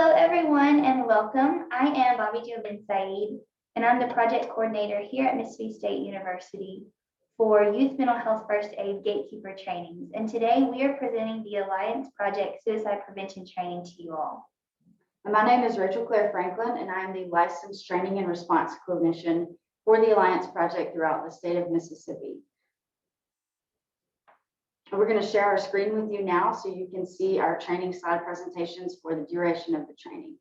Hello, everyone, and welcome. I am Bobby Jo bin Saeed, and I'm the project coordinator here at Mississippi State University for Youth Mental Health First Aid Gatekeeper Trainings. And today we are presenting the Alliance Project Suicide Prevention Training to you all. And my name is Rachel Claire Franklin, and I am the Licensed Training and Response Clinician for the Alliance Project throughout the state of Mississippi. We're going to share our screen with you now so you can see our training slide presentations for the duration of the training.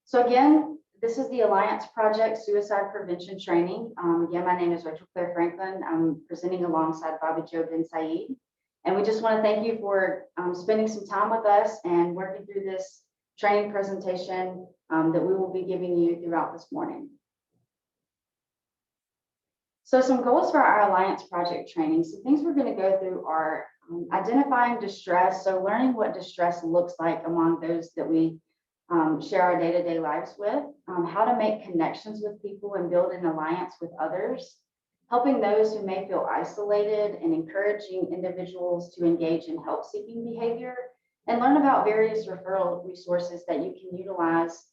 So again, this is the Alliance Project Suicide Prevention Training. Again, my name is Rachel Claire Franklin. I'm presenting alongside Bobby Jo bin Saeed. And we just want to thank you for spending some time with us and working through this training presentation that we will be giving you throughout this morning. So some goals for our Alliance Project training. So things we're going to go through are identifying distress. So learning what distress looks like among those that we share our day-to-day lives with, how to make connections with people and build an alliance with others, helping those who may feel isolated and encouraging individuals to engage in help-seeking behavior, and learn about various referral resources that you can utilize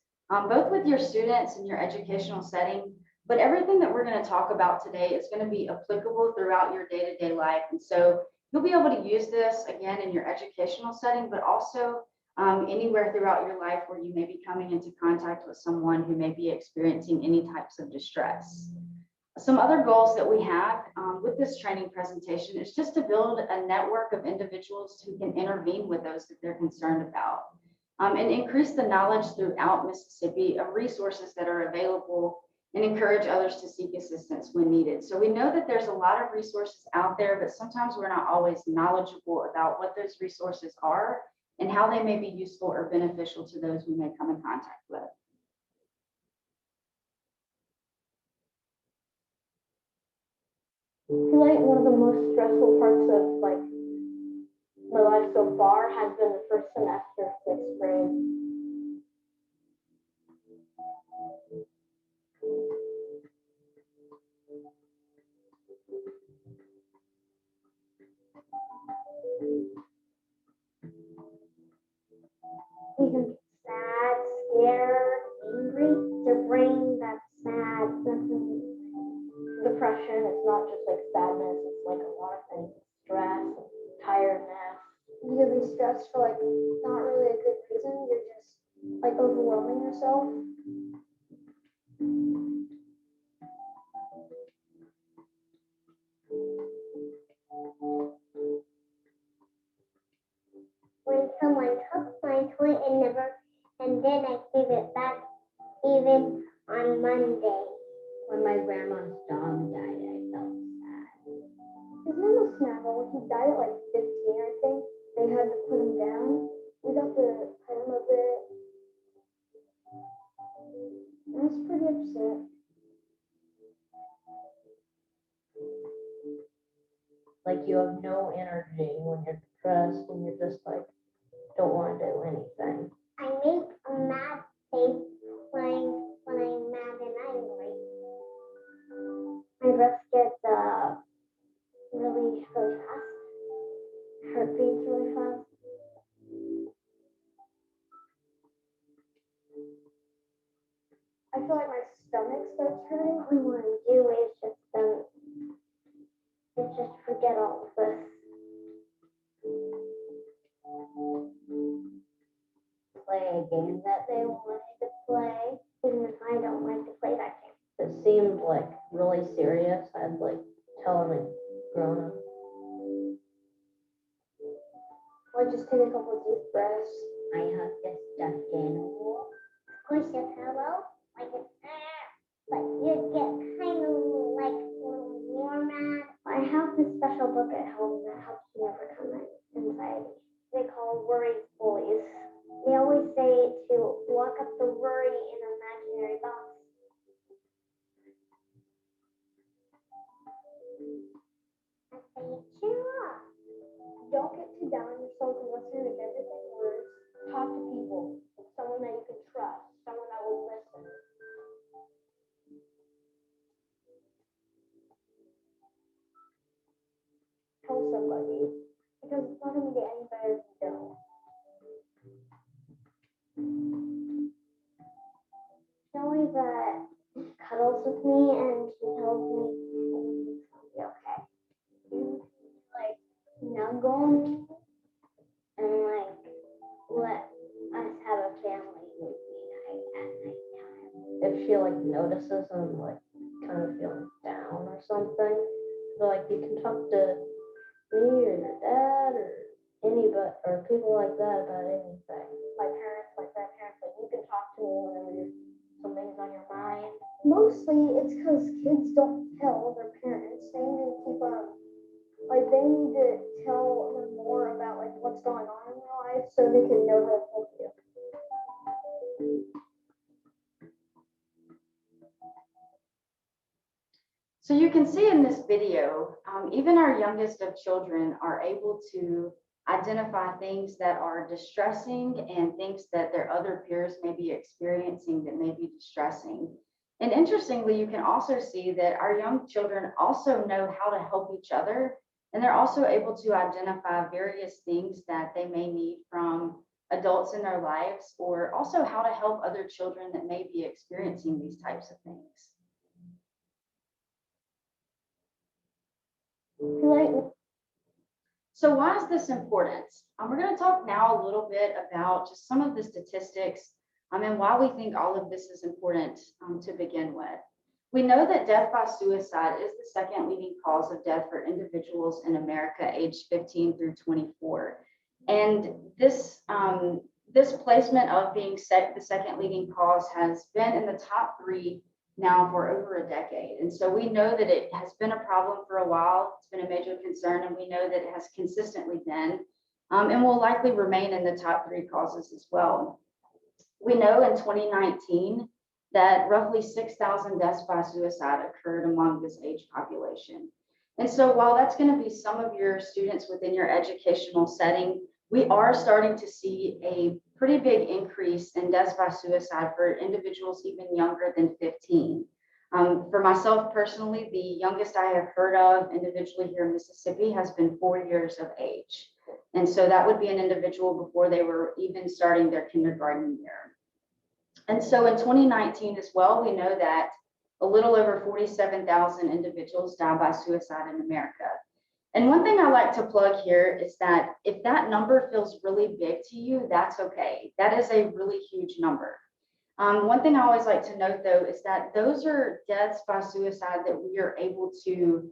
both with your students in your educational setting, but everything that we're going to talk about today is going to be applicable throughout your day-to-day life. And so you'll be able to use this again in your educational setting, but also anywhere throughout your life where you may be coming into contact with someone who may be experiencing any types of distress. Some other goals that we have with this training presentation is just to build a network of individuals who can intervene with those that they're concerned about, and increase the knowledge throughout Mississippi of resources that are available and encourage others to seek assistance when needed. So we know that there's a lot of resources out there, but sometimes we're not always knowledgeable about what those resources are and how they may be useful or beneficial to those we may come in contact with. I feel like one of the most stressful parts of my life so far has been the first semester of 6th grade. You can be sad, scared, angry. Your brain that's sad, nothing. Depression, it's not just like sadness, it's like a lot of things. Stress, tiredness. You can be stressed for like not really a good reason. You're just like overwhelming yourself. When someone took my toy and then I gave it back even on Monday. When my grandma's dog died, I felt sad. His name was Snapple. He died at like 15, I think. They had to put him down. We got to pet him a bit. I was pretty upset. Like you have no energy when you're depressed and you're just like, don't want to do anything. I make a mad face when I'm mad and angry. My breath gets really fast. Heart beats really fast. I feel like my stomach starts hurting. All I want to do is just forget all of this. Play a game that they wanted to play. Even if I don't like to play that game. It seemed like really serious. I'd like tell them it's grown up. Or just take a couple of deep breaths. I have this stuffed animal. Push your pillow like it's but you get kind of like more mad. I have this special book at home that helps me overcome anxiety. They call worry bullies. They always say to lock up the worry in an imaginary box. I say, cheer up. Don't get too down on yourself and listen to everything words. Talk to people. Someone that you can trust. Someone that will listen. tell somebody because it's not going to get any better if you don't. She always cuddles with me and she tells me everything's going to be okay. You like snuggle me and like let us have a family with me at nighttime. If she like notices I'm like kind of feeling down or something, but like you can talk to me or your dad or anybody or people like that about anything. My parents, my grandparents, like you can talk to me whenever something's on your mind. Mostly it's because kids don't tell their parents. They need to keep like they need to tell them more about like what's going on in their life so they can know how to help you. So you can see in this video, even our youngest of children are able to identify things that are distressing and things that their other peers may be experiencing that may be distressing. And interestingly, you can also see that our young children also know how to help each other, and they're also able to identify various things that they may need from adults in their lives, or also how to help other children that may be experiencing these types of things. So why is this important? We're going to talk now a little bit about just some of the statistics and why we think all of this is important to begin with. We know that death by suicide is the second leading cause of death for individuals in America aged 15 through 24. And this placement of being the second leading cause has been in the top 3 now for over a decade. And so we know that it has been a problem for a while. It's been a major concern, and we know that it has consistently been and will likely remain in the top 3 causes as well. We know in 2019 that roughly 6,000 deaths by suicide occurred among this age population. And so while that's going to be some of your students within your educational setting, we are starting to see a pretty big increase in deaths by suicide for individuals even younger than 15. For myself personally, the youngest I have heard of individually here in Mississippi has been 4 years of age. And so that would be an individual before they were even starting their kindergarten year. And so in 2019 as well, we know that a little over 47,000 individuals died by suicide in America. And one thing I like to plug here is that if that number feels really big to you, that's okay. That is a really huge number. One thing I always like to note, though, is that those are deaths by suicide that we are able to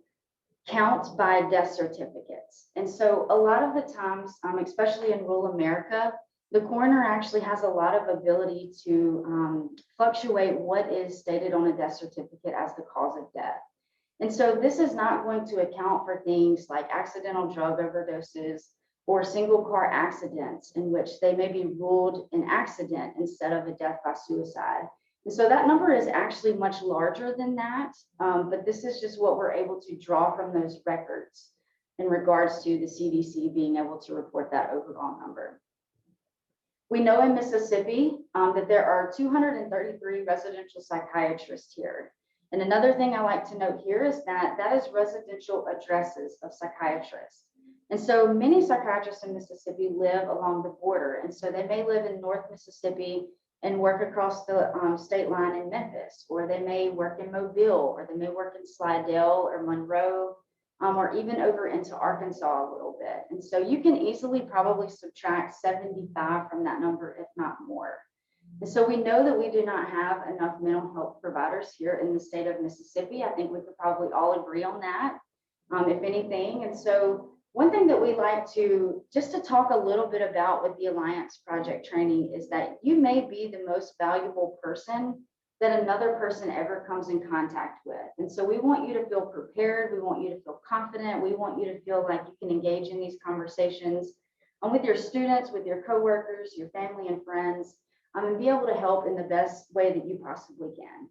count by death certificates. And so a lot of the times, especially in rural America, the coroner actually has a lot of ability to fluctuate what is stated on a death certificate as the cause of death. And so this is not going to account for things like accidental drug overdoses or single car accidents in which they may be ruled an accident instead of a death by suicide. And so that number is actually much larger than that, but this is just what we're able to draw from those records in regards to the CDC being able to report that overall number. We know in Mississippi that there are 233 residential psychiatrists here. And another thing I like to note here is that that is residential addresses of psychiatrists. And so many psychiatrists in Mississippi live along the border. And so they may live in North Mississippi and work across the state line in Memphis, or they may work in Mobile, or they may work in Slidell or Monroe, or even over into Arkansas a little bit. And so you can easily probably subtract 75 from that number, if not more. And so we know that we do not have enough mental health providers here in the state of Mississippi. I think we could probably all agree on that, if anything. And so one thing that we like to just to talk a little bit about with the Alliance Project training is that you may be the most valuable person that another person ever comes in contact with. And so we want you to feel prepared. We want you to feel confident. We want you to feel like you can engage in these conversations with your students, with your coworkers, your family and friends, and be able to help in the best way that you possibly can.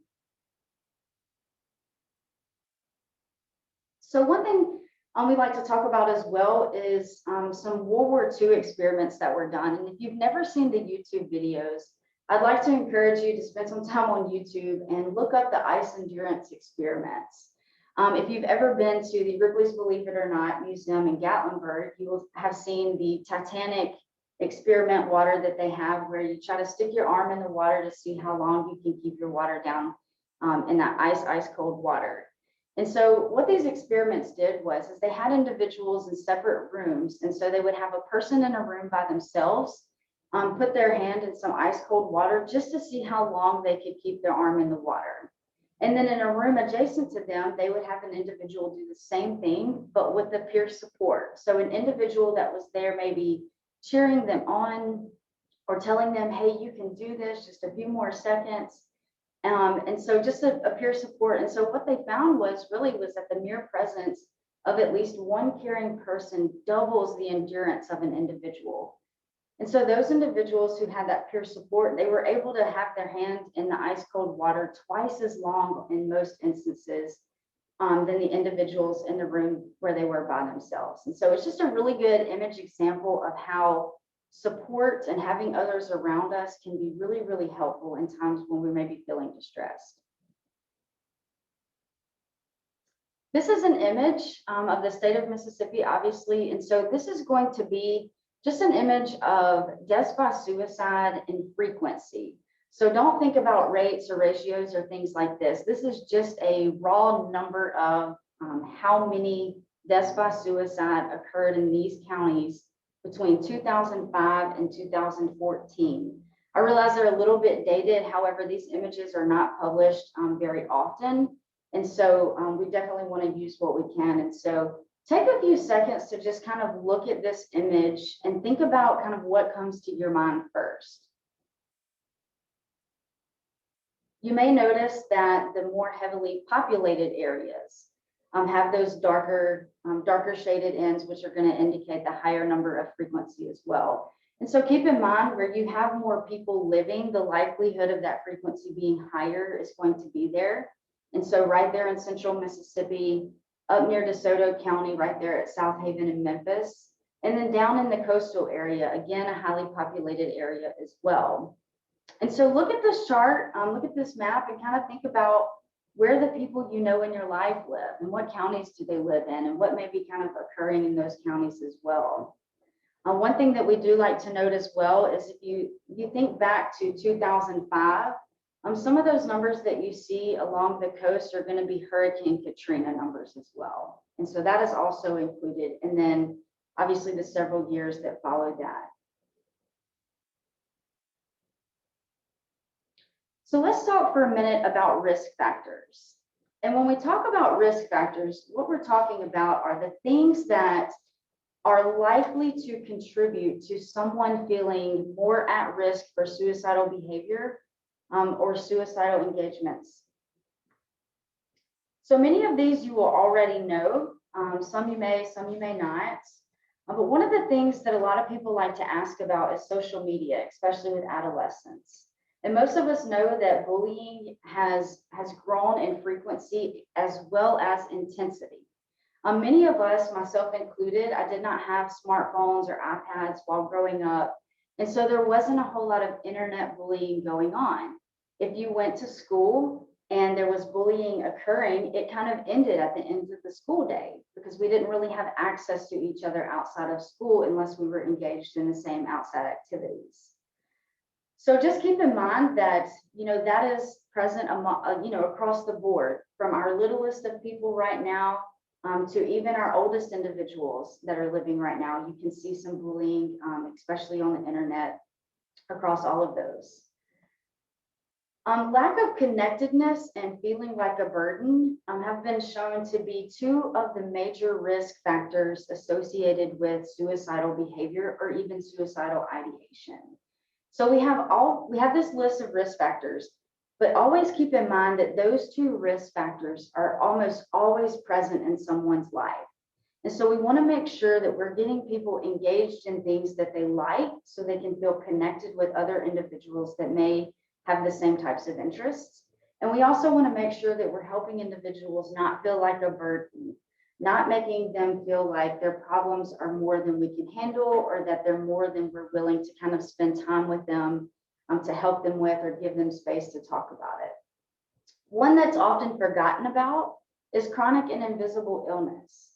So one thing we like to talk about as well is some World War II experiments that were done. And if you've never seen the YouTube videos, I'd like to encourage you to spend some time on YouTube and look up the ice endurance experiments. If you've ever been to the Ripley's Believe It or Not Museum in Gatlinburg, you will have seen the Titanic Experiment water that they have, where you try to stick your arm in the water to see how long you can keep your water down in that ice cold water. And so what these experiments did was they had individuals in separate rooms. And so they would have a person in a room by themselves, put their hand in some ice cold water just to see how long they could keep their arm in the water. And then in a room adjacent to them, they would have an individual do the same thing, but with the peer support. So an individual that was there maybe cheering them on or telling them, hey, you can do this, just a few more seconds. And so just a peer support. And so what they found was that the mere presence of at least one caring person doubles the endurance of an individual. And so those individuals who had that peer support, they were able to have their hand in the ice cold water twice as long in most instances than the individuals in the room where they were by themselves. And so it's just a really good image example of how support and having others around us can be really, really helpful in times when we may be feeling distressed. This is an image of the state of Mississippi, obviously. And so this is going to be just an image of deaths by suicide and frequency. So don't think about rates or ratios or things like this. This is just a raw number of how many deaths by suicide occurred in these counties between 2005 and 2014. I realize they're a little bit dated. However, these images are not published very often. And so we definitely want to use what we can. And so take a few seconds to just kind of look at this image and think about kind of what comes to your mind first. You may notice that the more heavily populated areas have those darker shaded ends, which are going to indicate the higher number of frequency as well. And so keep in mind, where you have more people living, the likelihood of that frequency being higher is going to be there. And so right there in central Mississippi, up near DeSoto County, right there at South Haven and Memphis, and then down in the coastal area, again, a highly populated area as well. And so look at this chart, look at this map, and kind of think about where the people you know in your life live and what counties do they live in and what may be kind of occurring in those counties as well. One thing that we do like to note as well is if you think back to 2005, some of those numbers that you see along the coast are going to be Hurricane Katrina numbers as well. And so that is also included. And then obviously the several years that followed that. So let's talk for a minute about risk factors. And when we talk about risk factors, what we're talking about are the things that are likely to contribute to someone feeling more at risk for suicidal behavior or suicidal engagements. So many of these you will already know. Some you may not. But one of the things that a lot of people like to ask about is social media, especially with adolescents. And most of us know that bullying has grown in frequency as well as intensity. Many of us, myself included, I did not have smartphones or iPads while growing up. And so there wasn't a whole lot of internet bullying going on. If you went to school and there was bullying occurring, it kind of ended at the end of the school day because we didn't really have access to each other outside of school unless we were engaged in the same outside activities. So just keep in mind that, that is present across the board, from our littlest of people right now to even our oldest individuals that are living right now. You can see some bullying, especially on the internet, across all of those. Lack of connectedness and feeling like a burden have been shown to be two of the major risk factors associated with suicidal behavior or even suicidal ideation. So we have this list of risk factors, but always keep in mind that those two risk factors are almost always present in someone's life. And so we want to make sure that we're getting people engaged in things that they like so they can feel connected with other individuals that may have the same types of interests. And we also want to make sure that we're helping individuals not feel like a burden, not making them feel like their problems are more than we can handle or that they're more than we're willing to kind of spend time with them to help them with or give them space to talk about it. One that's often forgotten about is chronic and invisible illness.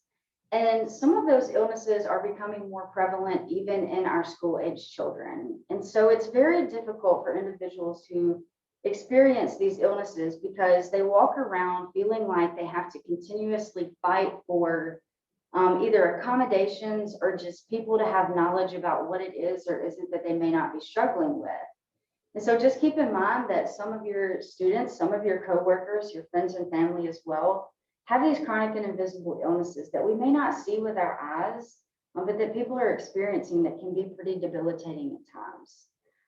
And some of those illnesses are becoming more prevalent even in our school-age children. And so it's very difficult for individuals who experience these illnesses because they walk around feeling like they have to continuously fight for either accommodations or just people to have knowledge about what it is or isn't that they may not be struggling with. And so just keep in mind that some of your students, some of your coworkers, your friends and family as well, have these chronic and invisible illnesses that we may not see with our eyes, but that people are experiencing that can be pretty debilitating at times.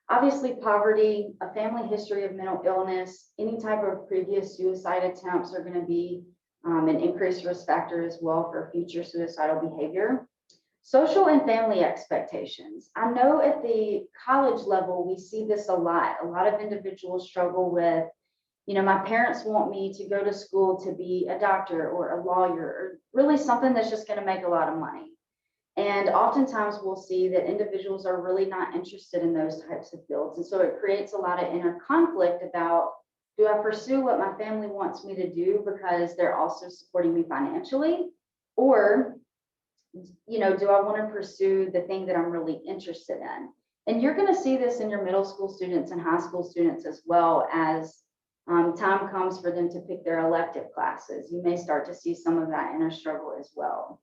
Obviously, poverty, a family history of mental illness, any type of previous suicide attempts are going to be an increased risk factor as well for future suicidal behavior. Social and family expectations. I know at the college level, we see this a lot. A lot of individuals struggle with, my parents want me to go to school to be a doctor or a lawyer, or really something that's just going to make a lot of money. And oftentimes we'll see that individuals are really not interested in those types of fields. And so it creates a lot of inner conflict about, do I pursue what my family wants me to do because they're also supporting me financially? Or, do I want to pursue the thing that I'm really interested in? And you're going to see this in your middle school students and high school students as well as time comes for them to pick their elective classes. You may start to see some of that inner struggle as well.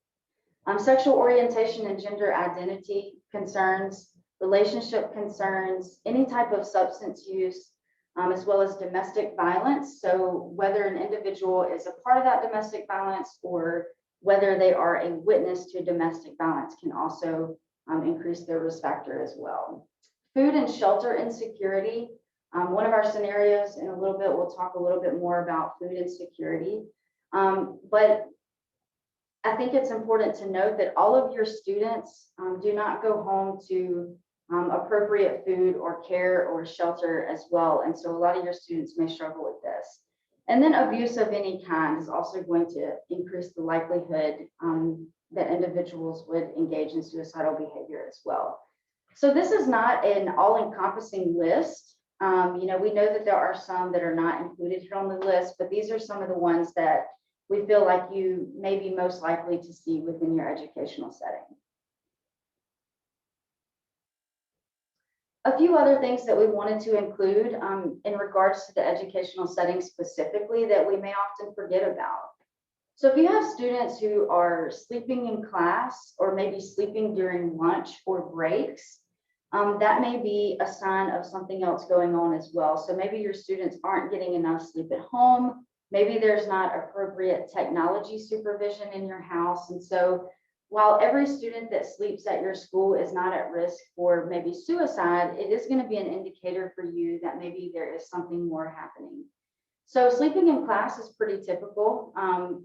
Sexual orientation and gender identity concerns, relationship concerns, any type of substance use, as well as domestic violence. So whether an individual is a part of that domestic violence or whether they are a witness to domestic violence can also increase their risk factor as well. Food and shelter insecurity. One of our scenarios in a little bit, we'll talk a little bit more about food insecurity. But I think it's important to note that all of your students do not go home to appropriate food or care or shelter as well. And so a lot of your students may struggle with this. And then abuse of any kind is also going to increase the likelihood that individuals would engage in suicidal behavior as well. So this is not an all-encompassing list. We know that there are some that are not included here on the list, but these are some of the ones that we feel like you may be most likely to see within your educational setting. A few other things that we wanted to include in regards to the educational setting specifically that we may often forget about. So if you have students who are sleeping in class or maybe sleeping during lunch or breaks, that may be a sign of something else going on as well. So maybe your students aren't getting enough sleep at home. Maybe there's not appropriate technology supervision in your house. And so while every student that sleeps at your school is not at risk for maybe suicide, it is going to be an indicator for you that maybe there is something more happening. So sleeping in class is pretty typical.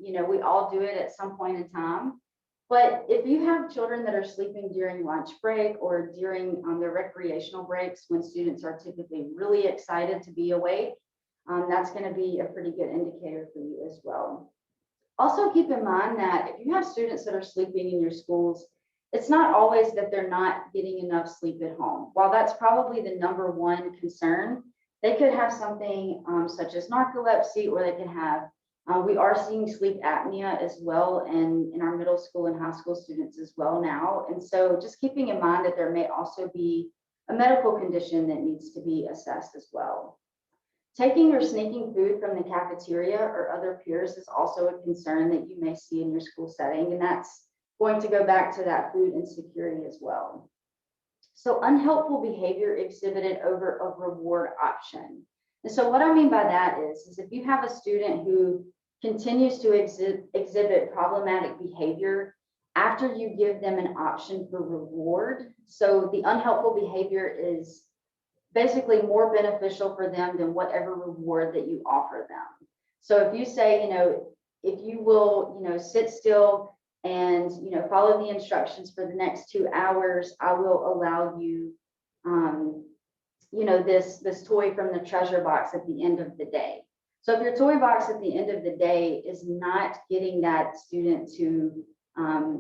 We all do it at some point in time. But if you have children that are sleeping during lunch break or during their recreational breaks when students are typically really excited to be awake, that's going to be a pretty good indicator for you as well. Also keep in mind that if you have students that are sleeping in your schools, it's not always that they're not getting enough sleep at home. While that's probably the number one concern, they could have something such as narcolepsy, or they can have, we are seeing sleep apnea as well in our middle school and high school students as well now. And so just keeping in mind that there may also be a medical condition that needs to be assessed as well. Taking or sneaking food from the cafeteria or other peers is also a concern that you may see in your school setting, and that's going to go back to that food insecurity as well. So unhelpful behavior exhibited over a reward option. And so what I mean by that is if you have a student who continues to exhibit problematic behavior after you give them an option for reward, so the unhelpful behavior is basically more beneficial for them than whatever reward that you offer them. So if you say, if you will, sit still and, follow the instructions for the next 2 hours, I will allow you, this toy from the treasure box at the end of the day. So if your toy box at the end of the day is not getting that student to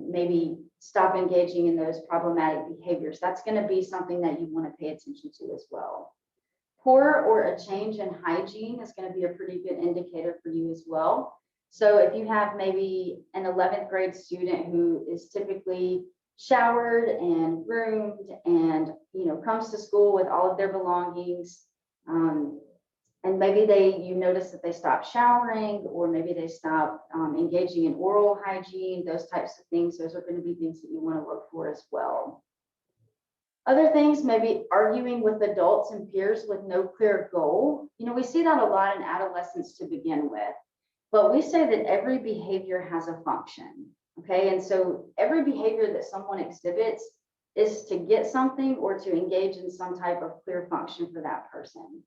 maybe stop engaging in those problematic behaviors, that's going to be something that you want to pay attention to as well. Poor or a change in hygiene is going to be a pretty good indicator for you as well. So if you have maybe an 11th grade student who is typically showered and groomed and, comes to school with all of their belongings, and maybe you notice that they stop showering, or maybe they stop engaging in oral hygiene, those types of things, those are going to be things that you want to look for as well. Other things, maybe arguing with adults and peers with no clear goal. We see that a lot in adolescence to begin with, but we say that every behavior has a function, okay? And so every behavior that someone exhibits is to get something or to engage in some type of clear function for that person.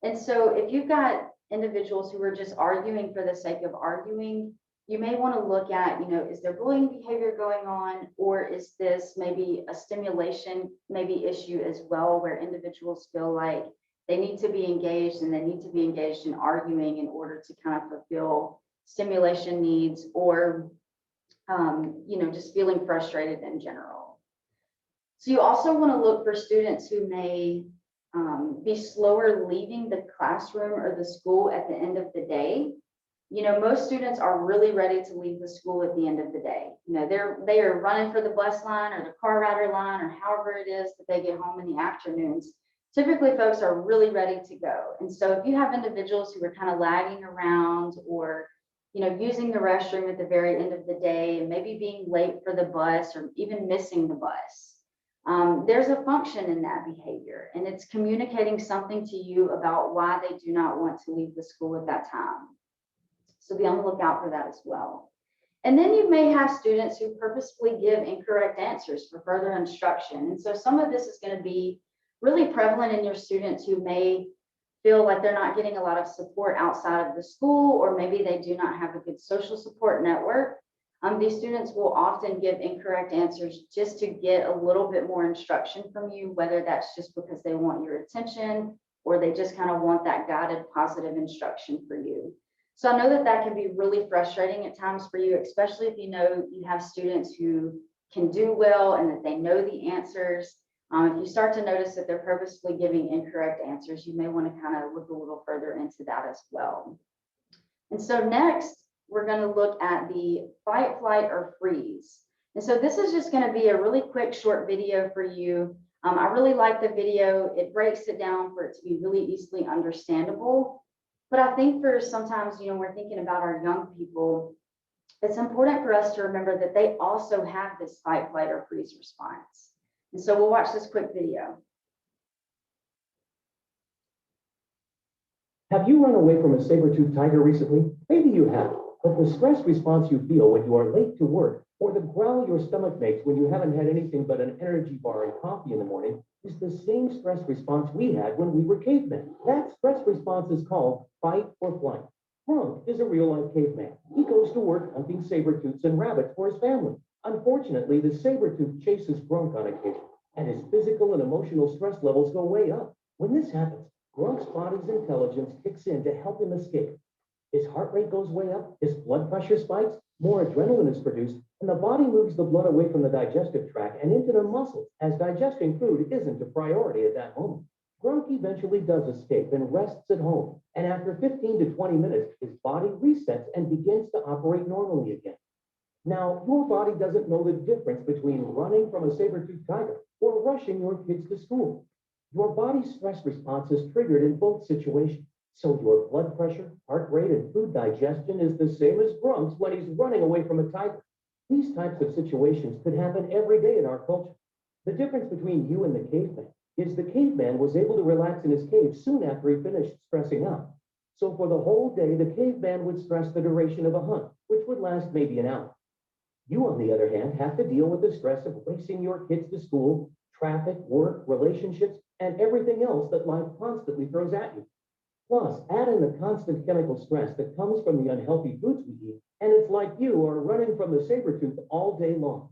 And so if you've got individuals who are just arguing for the sake of arguing, you may want to look at, is there bullying behavior going on, or is this maybe a stimulation issue as well, where individuals feel like they need to be engaged and they need to be engaged in arguing in order to kind of fulfill stimulation needs, or, just feeling frustrated in general. So you also want to look for students who may be slower leaving the classroom or the school at the end of the day. Most students are really ready to leave the school at the end of the day. They are running for the bus line or the car rider line, or however it is that they get home in the afternoons. Typically, folks are really ready to go. And so if you have individuals who are kind of lagging around, or, using the restroom at the very end of the day, and maybe being late for the bus or even missing the bus, there's a function in that behavior, and it's communicating something to you about why they do not want to leave the school at that time. So be on the lookout for that as well. And then you may have students who purposefully give incorrect answers for further instruction. And so some of this is going to be really prevalent in your students who may feel like they're not getting a lot of support outside of the school, or maybe they do not have a good social support network. These students will often give incorrect answers just to get a little bit more instruction from you, whether that's just because they want your attention, or they just kind of want that guided positive instruction for you. So I know that can be really frustrating at times for you, especially if you have students who can do well and that they know the answers. If you start to notice that they're purposefully giving incorrect answers, you may want to kind of look a little further into that as well. And so next, we're going to look at the fight, flight, or freeze. And so this is just going to be a really quick, short video for you. I really like the video. It breaks it down for it to be really easily understandable. But I think for sometimes, we're thinking about our young people, it's important for us to remember that they also have this fight, flight, or freeze response. And so we'll watch this quick video. Have you run away from a saber-toothed tiger recently? Maybe you have, but the stress response you feel when you are late to work, or the growl your stomach makes when you haven't had anything but an energy bar and coffee in the morning, is the same stress response we had when we were cavemen. That stress response is called fight or flight. Grunk is a real-life caveman. He goes to work hunting saber-tooths and rabbits for his family. Unfortunately, the saber-tooth chases Grunk on occasion, and his physical and emotional stress levels go way up. When this happens, Grunk's body's intelligence kicks in to help him escape. His heart rate goes way up, his blood pressure spikes, more adrenaline is produced, and the body moves the blood away from the digestive tract and into the muscles, as digesting food isn't a priority at that moment. Grunk eventually does escape and rests at home, and after 15 to 20 minutes, his body resets and begins to operate normally again. Now, your body doesn't know the difference between running from a saber-toothed tiger or rushing your kids to school. Your body's stress response is triggered in both situations. So your blood pressure, heart rate, and food digestion is the same as Grunk's when he's running away from a tiger. These types of situations could happen every day in our culture. The difference between you and the caveman is the caveman was able to relax in his cave soon after he finished stressing out. So for the whole day, the caveman would stress the duration of a hunt, which would last maybe an hour. You, on the other hand, have to deal with the stress of racing your kids to school, traffic, work, relationships, and everything else that life constantly throws at you. Plus, add in the constant chemical stress that comes from the unhealthy foods we eat, and it's like you are running from the saber-tooth all day long.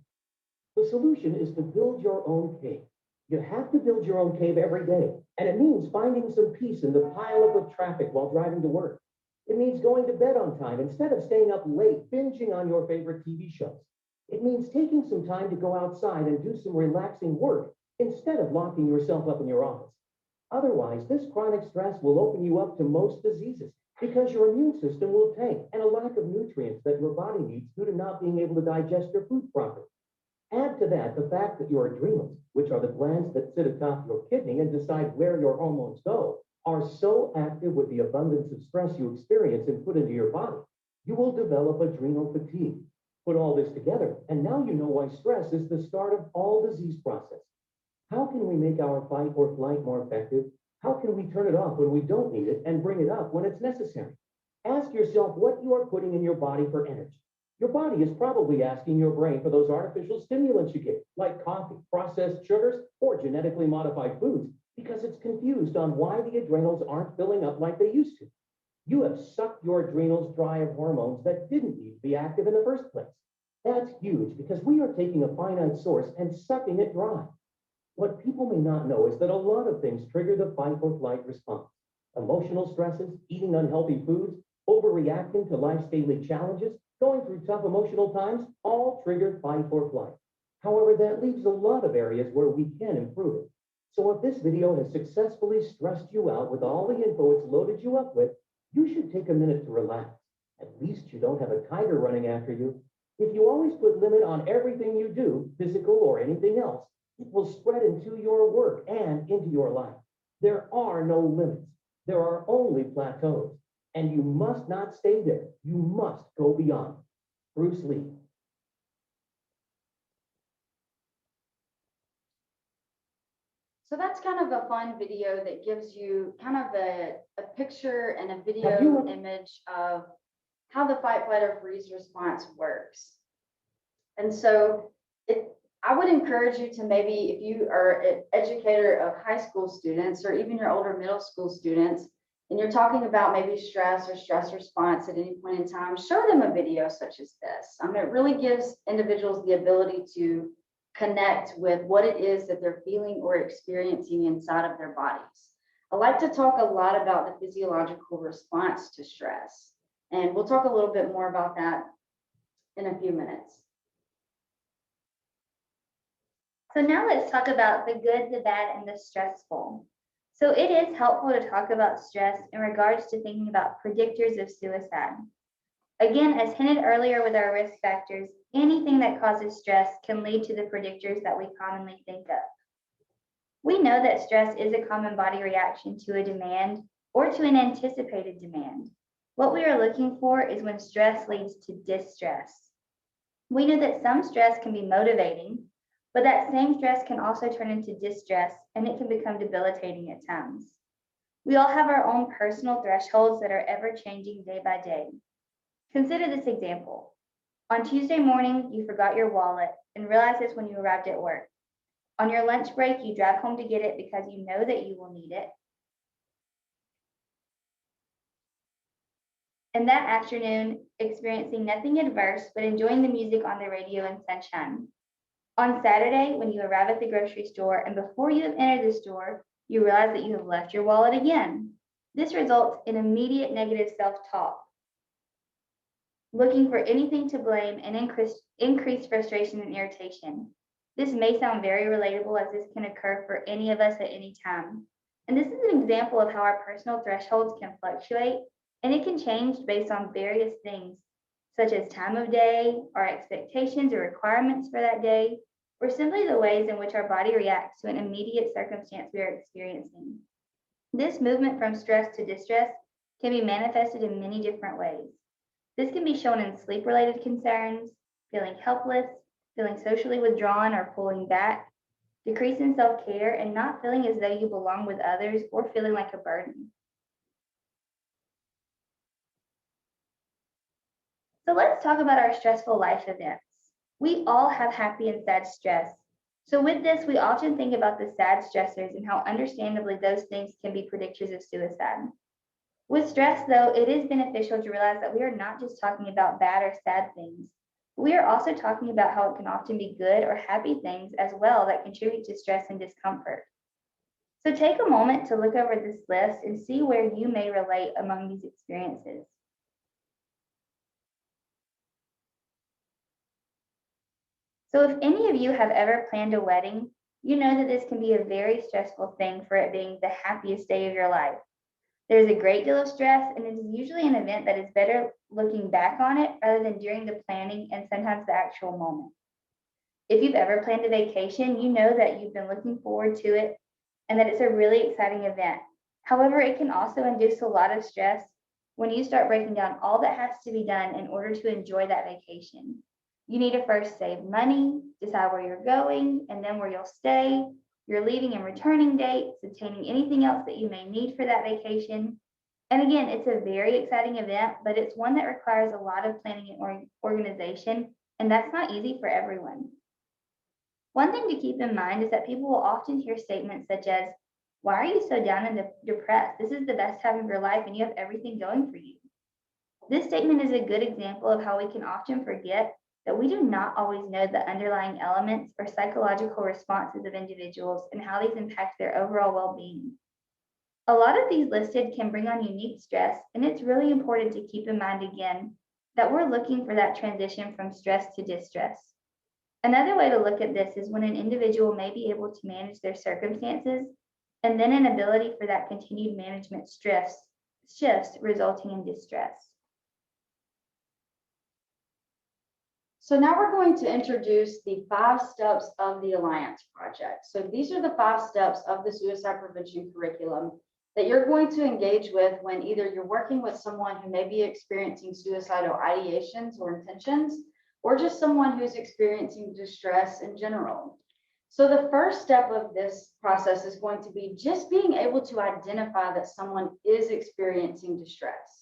The solution is to build your own cave. You have to build your own cave every day, and it means finding some peace in the pileup of traffic while driving to work. It means going to bed on time instead of staying up late binging on your favorite TV shows. It means taking some time to go outside and do some relaxing work instead of locking yourself up in your office. Otherwise, this chronic stress will open you up to most diseases, because your immune system will tank and a lack of nutrients that your body needs due to not being able to digest your food properly. Add to that the fact that your adrenals, which are the glands that sit atop your kidney and decide where your hormones go, are so active with the abundance of stress you experience and put into your body, you will develop adrenal fatigue. Put all this together, and now you know why stress is the start of all disease process. How can we make our fight or flight more effective? How can we turn it off when we don't need it and bring it up when it's necessary? Ask yourself what you are putting in your body for energy. Your body is probably asking your brain for those artificial stimulants you get, like coffee, processed sugars, or genetically modified foods, because it's confused on why the adrenals aren't filling up like they used to. You have sucked your adrenals dry of hormones that didn't need to be active in the first place. That's huge because we are taking a finite source and sucking it dry. What people may not know is that a lot of things trigger the fight or flight response. Emotional stresses, eating unhealthy foods, overreacting to life's daily challenges, going through tough emotional times, all trigger fight or flight. However, that leaves a lot of areas where we can improve it. So if this video has successfully stressed you out with all the info it's loaded you up with, you should take a minute to relax. At least you don't have a tiger running after you. If you always put limit on everything you do, physical or anything else, it will spread into your work and into your life. There are no limits. There are only plateaus. And you must not stay there. You must go beyond. Bruce Lee. So that's kind of a fun video that gives you kind of a picture and a Have video you- image of how the fight, flight, or freeze response works. And so I would encourage you to maybe, if you are an educator of high school students or even your older middle school students, and you're talking about maybe stress or stress response at any point in time, show them a video such as this. It really gives individuals the ability to connect with what it is that they're feeling or experiencing inside of their bodies. I like to talk a lot about the physiological response to stress, and we'll talk a little bit more about that in a few minutes. So now let's talk about the good, the bad, and the stressful. So it is helpful to talk about stress in regards to thinking about predictors of suicide. Again, as hinted earlier with our risk factors, anything that causes stress can lead to the predictors that we commonly think of. We know that stress is a common body reaction to a demand or to an anticipated demand. What we are looking for is when stress leads to distress. We know that some stress can be motivating, but that same stress can also turn into distress and it can become debilitating at times. We all have our own personal thresholds that are ever changing day by day. Consider this example. On Tuesday morning, you forgot your wallet and realized this when you arrived at work. On your lunch break, you drive home to get it because you know that you will need it. And that afternoon, experiencing nothing adverse, but enjoying the music on the radio and sunshine. On Saturday, when you arrive at the grocery store and before you have entered the store, you realize that you have left your wallet again. This results in immediate negative self-talk, looking for anything to blame and increased frustration and irritation. This may sound very relatable as this can occur for any of us at any time. And this is an example of how our personal thresholds can fluctuate and it can change based on various things, such as time of day, our expectations or requirements for that day, or simply the ways in which our body reacts to an immediate circumstance we are experiencing. This movement from stress to distress can be manifested in many different ways. This can be shown in sleep-related concerns, feeling helpless, feeling socially withdrawn or pulling back, decrease in self-care, and not feeling as though you belong with others or feeling like a burden. So let's talk about our stressful life events. We all have happy and sad stress. So with this, we often think about the sad stressors and how understandably those things can be predictors of suicide. With stress, though, it is beneficial to realize that we are not just talking about bad or sad things. We are also talking about how it can often be good or happy things as well that contribute to stress and discomfort. So take a moment to look over this list and see where you may relate among these experiences. So if any of you have ever planned a wedding, you know that this can be a very stressful thing for it being the happiest day of your life. There's a great deal of stress, and it is usually an event that is better looking back on it rather than during the planning and sometimes the actual moment. If you've ever planned a vacation, you know that you've been looking forward to it and that it's a really exciting event. However, it can also induce a lot of stress when you start breaking down all that has to be done in order to enjoy that vacation. You need to first save money, decide where you're going, and then where you'll stay, your leaving and returning dates, obtaining anything else that you may need for that vacation. And again, it's a very exciting event, but it's one that requires a lot of planning and organization, and that's not easy for everyone. One thing to keep in mind is that people will often hear statements such as, "Why are you so down and depressed? This is the best time of your life and you have everything going for you." This statement is a good example of how we can often forget that we do not always know the underlying elements or psychological responses of individuals and how these impact their overall well-being. A lot of these listed can bring on unique stress, and it's really important to keep in mind again that we're looking for that transition from stress to distress. Another way to look at this is when an individual may be able to manage their circumstances, and then an ability for that continued management stress shifts, resulting in distress. So now we're going to introduce the 5 steps of the Alliance Project. So these are the 5 steps of the suicide prevention curriculum that you're going to engage with when either you're working with someone who may be experiencing suicidal ideations or intentions, or just someone who's experiencing distress in general. So the first step of this process is going to be just being able to identify that someone is experiencing distress.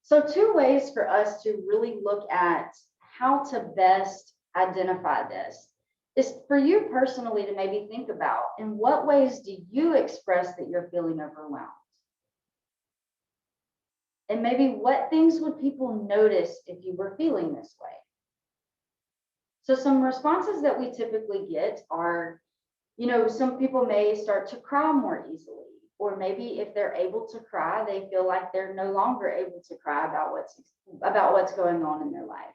So 2 ways for us to really look at how to best identify this is for you personally to maybe think about, in what ways do you express that you're feeling overwhelmed? And maybe what things would people notice if you were feeling this way? So some responses that we typically get are, some people may start to cry more easily. Or maybe if they're able to cry, they feel like they're no longer able to cry about what's going on in their life.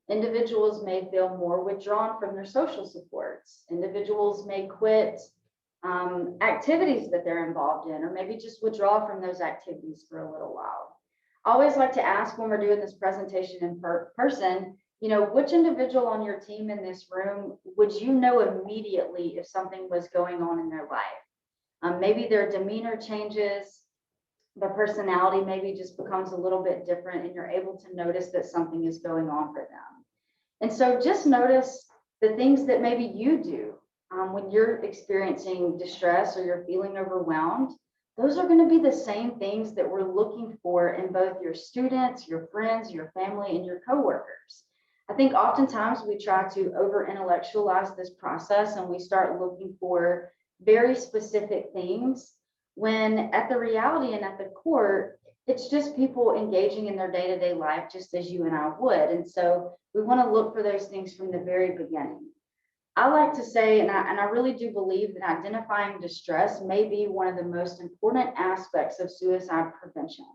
Individuals may feel more withdrawn from their social supports. Individuals may quit activities that they're involved in, or maybe just withdraw from those activities for a little while. I always like to ask when we're doing this presentation in person, which individual on your team in this room would you know immediately if something was going on in their life? Maybe their demeanor changes, their personality maybe just becomes a little bit different, and you're able to notice that something is going on for them. And so just notice the things that maybe you do when you're experiencing distress or you're feeling overwhelmed. Those are going to be the same things that we're looking for in both your students, your friends, your family, and your coworkers. I think oftentimes we try to over-intellectualize this process and we start looking for very specific things, when at the reality and at the core, it's just people engaging in their day-to-day life just as you and I would. And so we want to look for those things from the very beginning. I like to say, and I really do believe that identifying distress may be one of the most important aspects of suicide prevention.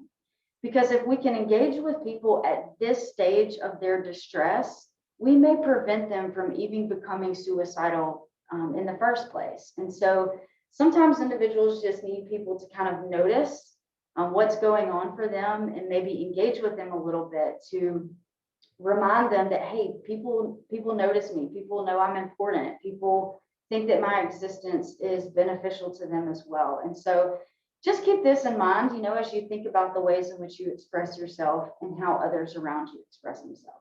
Because if we can engage with people at this stage of their distress, we may prevent them from even becoming suicidal in the first place. And so sometimes individuals just need people to kind of notice what's going on for them and maybe engage with them a little bit to remind them that, hey, people notice me, people know I'm important, people think that my existence is beneficial to them as well. And so just keep this in mind, as you think about the ways in which you express yourself and how others around you express themselves.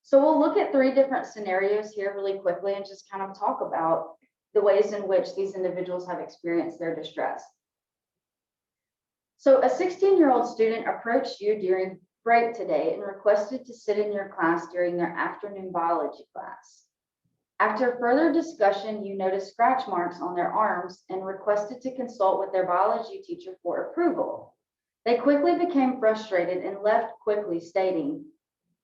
So we'll look at 3 different scenarios here really quickly and just kind of talk about the ways in which these individuals have experienced their distress. So a 16-year-old student approached you during break today and requested to sit in your class during their afternoon biology class. After further discussion, you noticed scratch marks on their arms and requested to consult with their biology teacher for approval. They quickly became frustrated and left quickly, stating,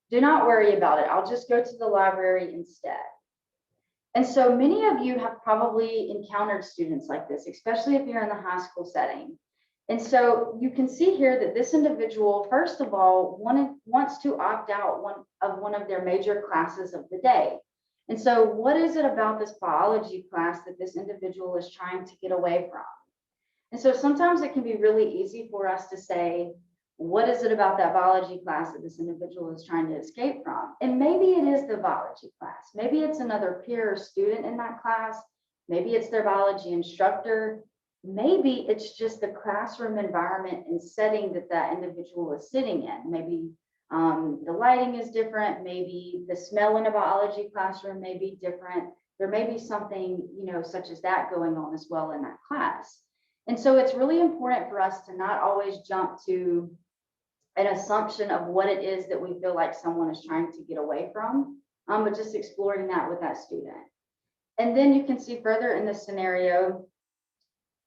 "Do not worry about it. I'll just go to the library instead." And so many of you have probably encountered students like this, especially if you're in the high school setting. And so you can see here that this individual, first of all, wants to opt out one of their major classes of the day. And so what is it about this biology class that this individual is trying to get away from? And so sometimes it can be really easy for us to say, what is it about that biology class that this individual is trying to escape from? And maybe it is the biology class. Maybe it's another peer or student in that class. Maybe it's their biology instructor. Maybe it's just the classroom environment and setting that that individual is sitting in. Maybe the lighting is different. Maybe the smell in a biology classroom may be different. There may be something, such as that going on as well in that class. And so it's really important for us to not always jump to an assumption of what it is that we feel like someone is trying to get away from, but just exploring that with that student. And then you can see further in this scenario,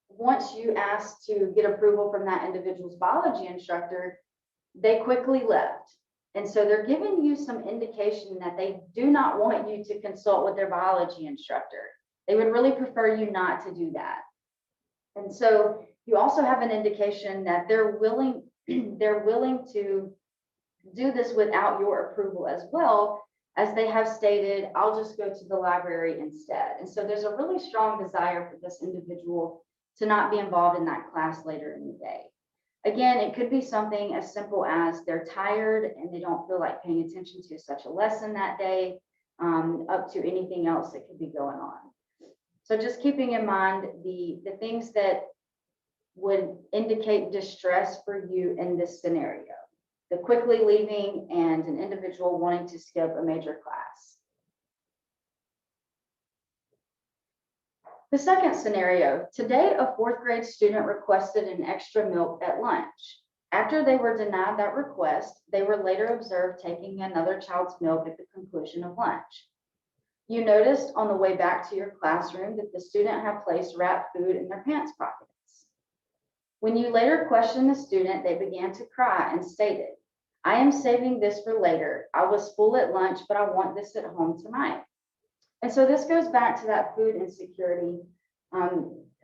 once you ask to get approval from that individual's biology instructor, they quickly left. And so they're giving you some indication that they do not want you to consult with their biology instructor. They would really prefer you not to do that. And so you also have an indication that they're willing to do this without your approval as well, as they have stated, I'll just go to the library instead. And so there's a really strong desire for this individual to not be involved in that class later in the day. Again, it could be something as simple as they're tired and they don't feel like paying attention to such a lesson that day, up to anything else that could be going on. So just keeping in mind the things that would indicate distress for you in this scenario: the quickly leaving and an individual wanting to skip a major class. The second scenario: today, a fourth grade student requested an extra milk at lunch. After they were denied that request, they were later observed taking another child's milk at the conclusion of lunch. You noticed on the way back to your classroom that the student had placed wrapped food in their pants pockets. When you later questioned the student, they began to cry and stated, "I am saving this for later. I was full at lunch, but I want this at home tonight." And so this goes back to that food insecurity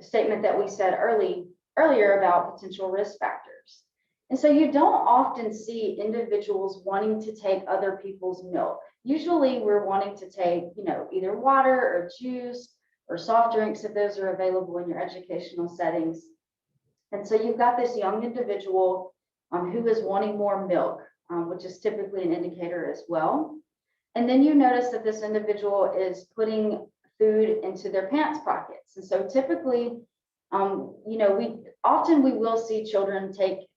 statement that we said earlier about potential risk factors. And so you don't often see individuals wanting to take other people's milk. Usually we're wanting to take, either water or juice or soft drinks if those are available in your educational settings. And so you've got this young individual who is wanting more milk, which is typically an indicator as well. And then you notice that this individual is putting food into their pants pockets. And so typically, we will see children take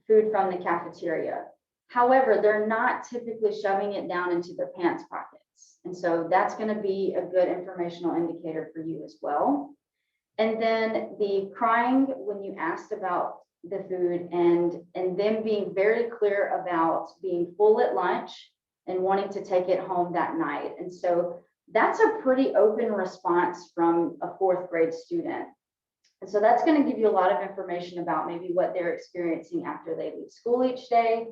food from the cafeteria. However, they're not typically shoving it down into their pants pockets. And so that's going to be a good informational indicator for you as well. And then the crying when you asked about the food and them being very clear about being full at lunch and wanting to take it home that night. And so that's a pretty open response from a fourth grade student. And so that's going to give you a lot of information about maybe what they're experiencing after they leave school each day,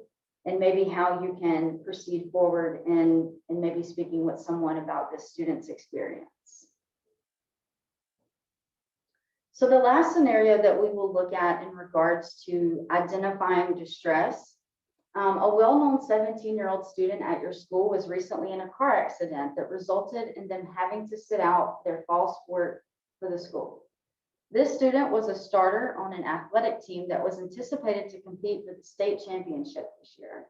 and maybe how you can proceed forward and maybe speaking with someone about this student's experience. So the last scenario that we will look at in regards to identifying distress, a well-known 17-year-old student at your school was recently in a car accident that resulted in them having to sit out their fall sport for the school. This student was a starter on an athletic team that was anticipated to compete for the state championship this year.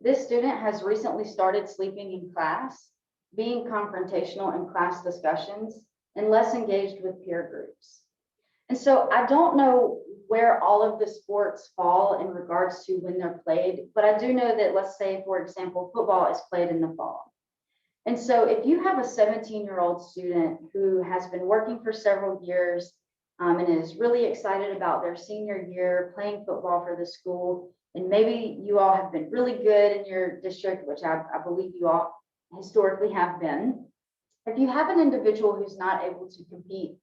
This student has recently started sleeping in class, being confrontational in class discussions, and less engaged with peer groups. And so I don't know where all of the sports fall in regards to when they're played, but I do know that, let's say, for example, football is played in the fall. And so if you have a 17-year-old student who has been working for several years and is really excited about their senior year playing football for the school, and maybe you all have been really good in your district, which I believe you all historically have been. If you have an individual who's not able to compete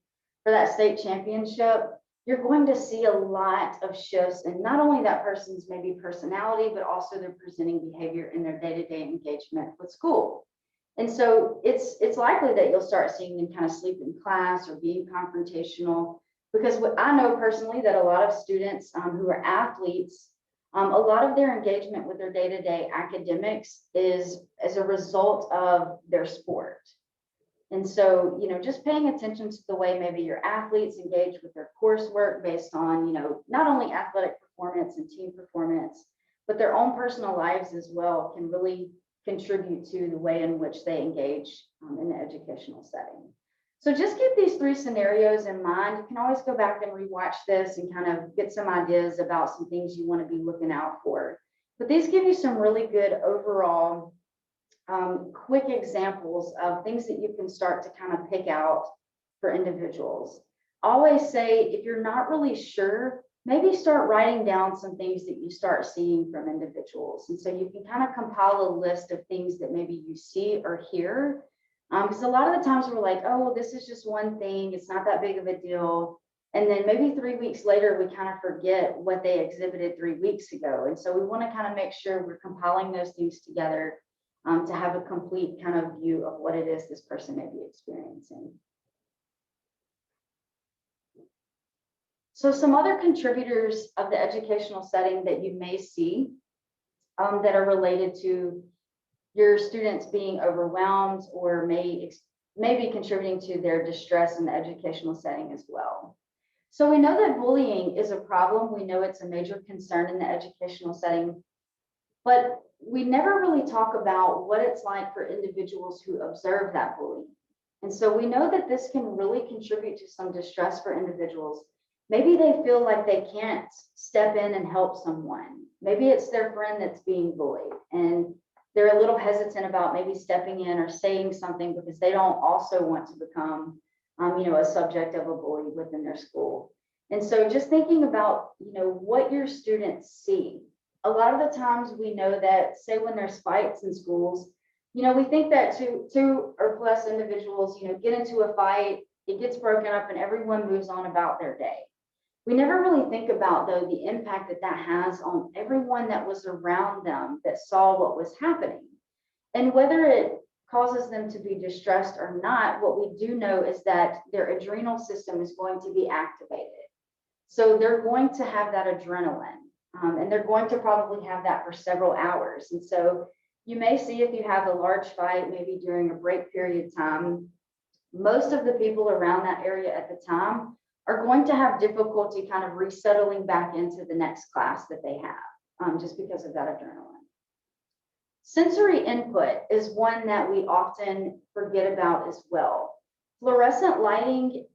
for that state championship, you're going to see a lot of shifts in not only that person's maybe personality, but also their presenting behavior in their day-to-day engagement with school. And so it's likely that you'll start seeing them kind of sleep in class or being confrontational, because what I know personally that a lot of students who are athletes, a lot of their engagement with their day-to-day academics is as a result of their sport. And so, just paying attention to the way maybe your athletes engage with their coursework based on, not only athletic performance and team performance, but their own personal lives as well can really contribute to the way in which they engage in the educational setting. So just keep these 3 scenarios in mind. You can always go back and rewatch this and kind of get some ideas about some things you want to be looking out for. But these give you some really good overall quick examples of things that you can start to kind of pick out for individuals. Always say, if you're not really sure, maybe start writing down some things that you start seeing from individuals. And so you can kind of compile a list of things that maybe you see or hear. Because a lot of the times we're like, oh, well, this is just one thing. It's not that big of a deal. And then maybe 3 weeks later, we kind of forget what they exhibited 3 weeks ago. And so we want to kind of make sure we're compiling those things together to have a complete kind of view of what it is this person may be experiencing. So some other contributors of the educational setting that you may see that are related to your students being overwhelmed or may be contributing to their distress in the educational setting as well. So we know that bullying is a problem. We know it's a major concern in the educational setting, but we never really talk about what it's like for individuals who observe that bullying. And so we know that this can really contribute to some distress for individuals. Maybe they feel like they can't step in and help someone. Maybe it's their friend that's being bullied and they're a little hesitant about maybe stepping in or saying something because they don't also want to become, a subject of a bully within their school. And so just thinking about, what your students see. A lot of the times we know that, say, when there's fights in schools, we think that two or plus individuals, get into a fight, it gets broken up and everyone moves on about their day. We never really think about, though, the impact that has on everyone that was around them that saw what was happening. And whether it causes them to be distressed or not, what we do know is that their adrenal system is going to be activated. So they're going to have that adrenaline, and they're going to probably have that for several hours. And so you may see, if you have a large fight, maybe during a break period of time, most of the people around that area at the time are going to have difficulty kind of resettling back into the next class that they have, just because of that adrenaline. Sensory input is one that we often forget about as well. Fluorescent lighting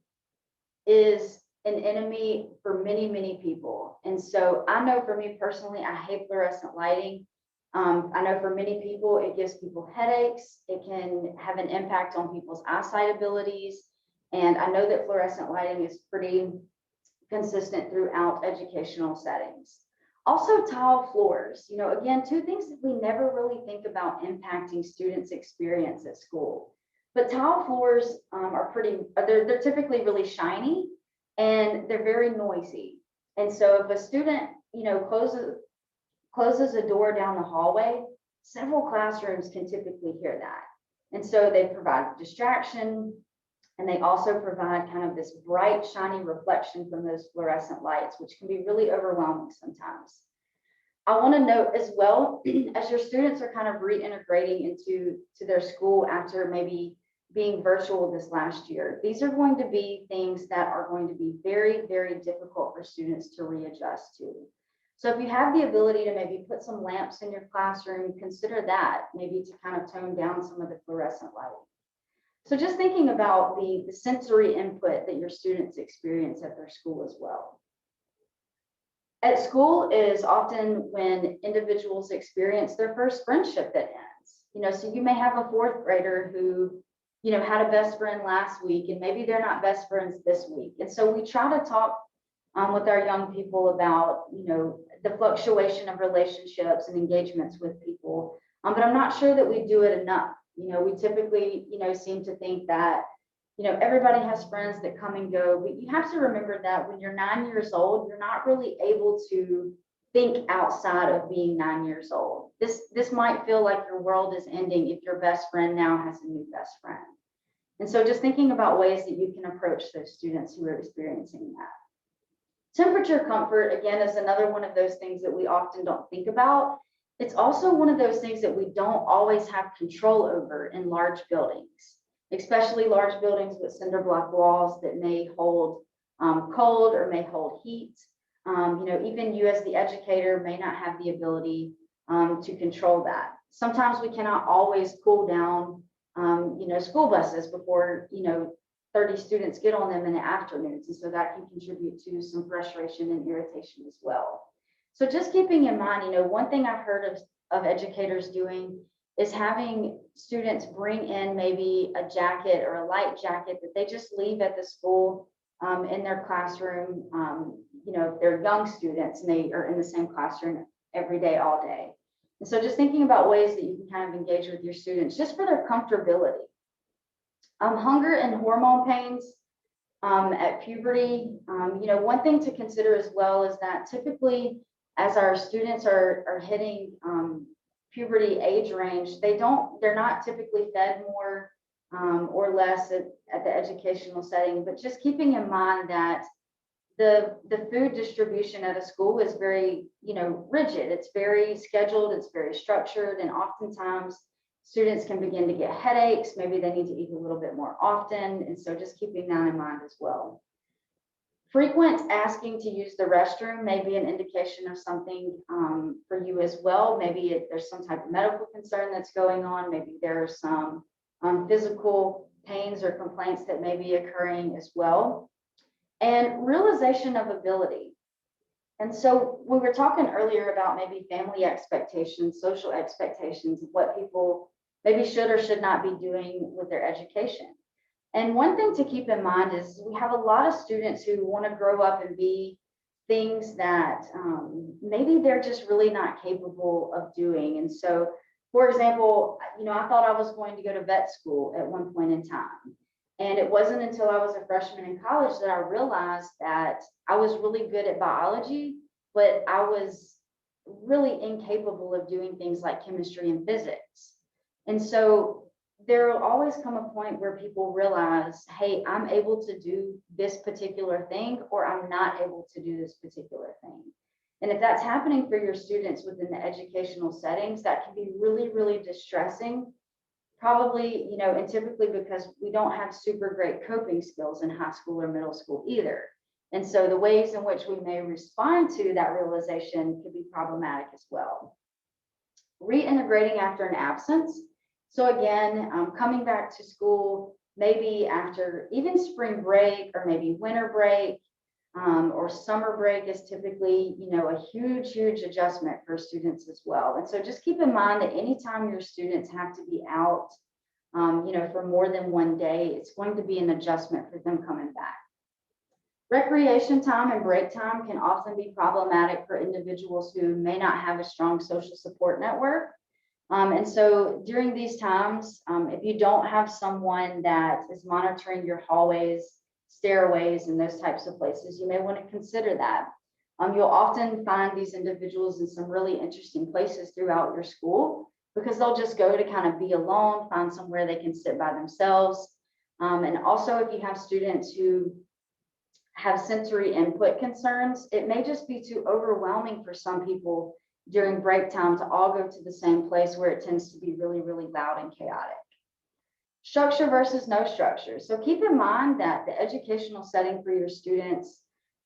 is an enemy for many, many people. And so I know for me personally, I hate fluorescent lighting. I know for many people, it gives people headaches. It can have an impact on people's eyesight abilities. And I know that fluorescent lighting is pretty consistent throughout educational settings. Also, tile floors. Again, 2 things that we never really think about impacting students' experience at school. But tile floors they're typically really shiny and they're very noisy. And so if a student, closes a door down the hallway, several classrooms can typically hear that. And so they provide distraction, and they also provide kind of this bright, shiny reflection from those fluorescent lights, which can be really overwhelming sometimes. I want to note as well, as your students are kind of reintegrating into their school after maybe being virtual this last year, these are going to be things that are going to be very, very difficult for students to readjust to. So if you have the ability to maybe put some lamps in your classroom, consider that, maybe to kind of tone down some of the fluorescent lighting. So just thinking about the sensory input that your students experience at their school as well. At school is often when individuals experience their first friendship that ends. So you may have a 4th grader who, had a best friend last week, and maybe they're not best friends this week. And so we try to talk with our young people about, the fluctuation of relationships and engagements with people. But I'm not sure that we do it enough. We typically, seem to think that, everybody has friends that come and go, but you have to remember that when you're 9 years old, you're not really able to think outside of being 9 years old. This might feel like your world is ending if your best friend now has a new best friend. And so just thinking about ways that you can approach those students who are experiencing that. Temperature comfort, again, is another one of those things that we often don't think about. It's also one of those things that we don't always have control over in large buildings. especially large buildings with cinder block walls that may hold cold or may hold heat. Even you as the educator may not have the ability to control that. Sometimes we cannot always cool down, school buses before, 30 students get on them in the afternoons. And so that can contribute to some frustration and irritation as well. So just keeping in mind, one thing I've heard of educators doing is having students bring in maybe a jacket or a light jacket that they just leave at the school in their classroom. If they're young students and they are in the same classroom every day, all day. And so just thinking about ways that you can kind of engage with your students just for their comfortability. Hunger and hormone pains at puberty. One thing to consider as well is that typically as our students are hitting puberty age range, they're not typically fed more or less at the educational setting, but just keeping in mind that the food distribution at a school is very, rigid. It's very scheduled, it's very structured, and oftentimes students can begin to get headaches. Maybe they need to eat a little bit more often. And so just keeping that in mind as well. Frequent asking to use the restroom may be an indication of something for you as well. Maybe there's some type of medical concern that's going on. Maybe there's some physical pains or complaints that may be occurring as well. And realization of ability. And so we were talking earlier about maybe family expectations, social expectations, of what people maybe should or should not be doing with their education. And one thing to keep in mind is we have a lot of students who want to grow up and be things that maybe they're just really not capable of doing. And so, for example, I thought I was going to go to vet school at one point in time. And it wasn't until I was a freshman in college that I realized that I was really good at biology, but I was really incapable of doing things like chemistry and physics. And so there will always come a point where people realize, hey, I'm able to do this particular thing, or I'm not able to do this particular thing. And if that's happening for your students within the educational settings, that can be really, really distressing. Probably, and typically because we don't have super great coping skills in high school or middle school either. And so the ways in which we may respond to that realization could be problematic as well. Reintegrating after an absence. So again, coming back to school, maybe after even spring break or maybe winter break or summer break is typically, a huge, huge adjustment for students as well. And so just keep in mind that anytime your students have to be out, for more than one day, it's going to be an adjustment for them coming back. Recreation time and break time can often be problematic for individuals who may not have a strong social support network. And so during these times, if you don't have someone that is monitoring your hallways, stairways, and those types of places, you may want to consider that. You'll often find these individuals in some really interesting places throughout your school because they'll just go to kind of be alone, find somewhere they can sit by themselves. And also if you have students who have sensory input concerns, it may just be too overwhelming for some people during break time to all go to the same place where it tends to be really, really loud and chaotic. Structure versus no structure. So keep in mind that the educational setting for your students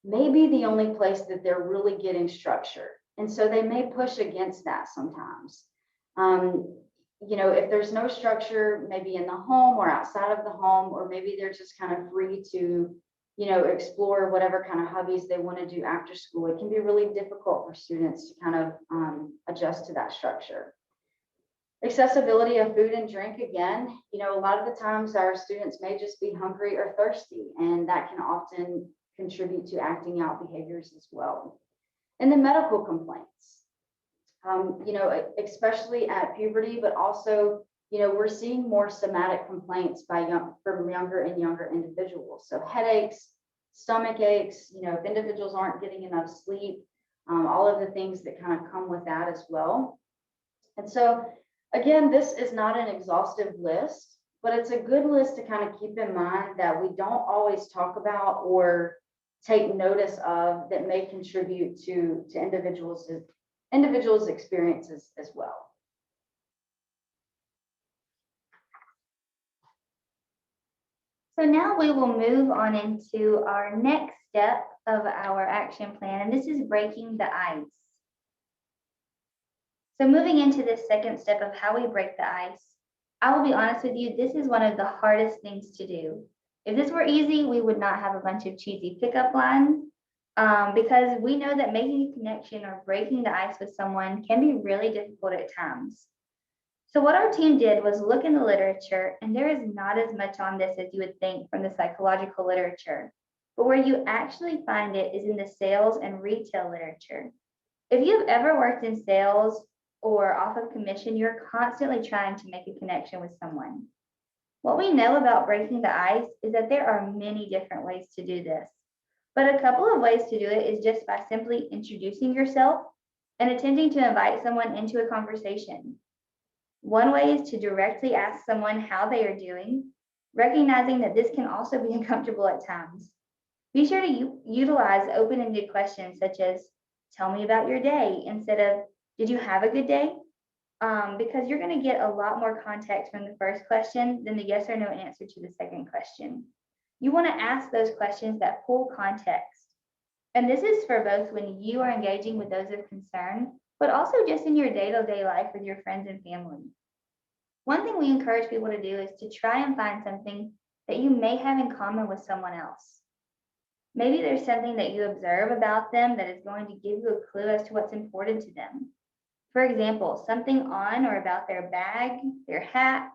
may be the only place that they're really getting structure. And so they may push against that sometimes. If there's no structure, maybe in the home or outside of the home, or maybe they're just kind of free to, explore whatever kind of hobbies they want to do after school, it can be really difficult for students to kind of adjust to that structure. Accessibility of food and drink, again, a lot of the times our students may just be hungry or thirsty, and that can often contribute to acting out behaviors as well. And then medical complaints, especially at puberty, but also, we're seeing more somatic complaints from younger and younger individuals. So headaches, stomach aches, if individuals aren't getting enough sleep, all of the things that kind of come with that as well. And so, again, this is not an exhaustive list, but it's a good list to kind of keep in mind that we don't always talk about or take notice of that may contribute to individuals' experiences as well. So now we will move on into our next step of our action plan, and this is breaking the ice. So moving into this second step of how we break the ice, I will be honest with you, this is one of the hardest things to do. If this were easy, we would not have a bunch of cheesy pickup lines, because we know that making a connection or breaking the ice with someone can be really difficult at times. So what our team did was look in the literature, and there is not as much on this as you would think from the psychological literature, but where you actually find it is in the sales and retail literature. If you've ever worked in sales or off of commission, you're constantly trying to make a connection with someone. What we know about breaking the ice is that there are many different ways to do this, but a couple of ways to do it is just by simply introducing yourself and attempting to invite someone into a conversation. One way is to directly ask someone how they are doing, recognizing that this can also be uncomfortable at times. Be sure to utilize open-ended questions such as, tell me about your day, instead of, did you have a good day? Because you're going to get a lot more context from the first question than the yes or no answer to the second question. You want to ask those questions that pull context. And this is for both when you are engaging with those of concern, but also just in your day-to-day life with your friends and family. One thing we encourage people to do is to try and find something that you may have in common with someone else. Maybe there's something that you observe about them that is going to give you a clue as to what's important to them. For example, something on or about their bag, their hat,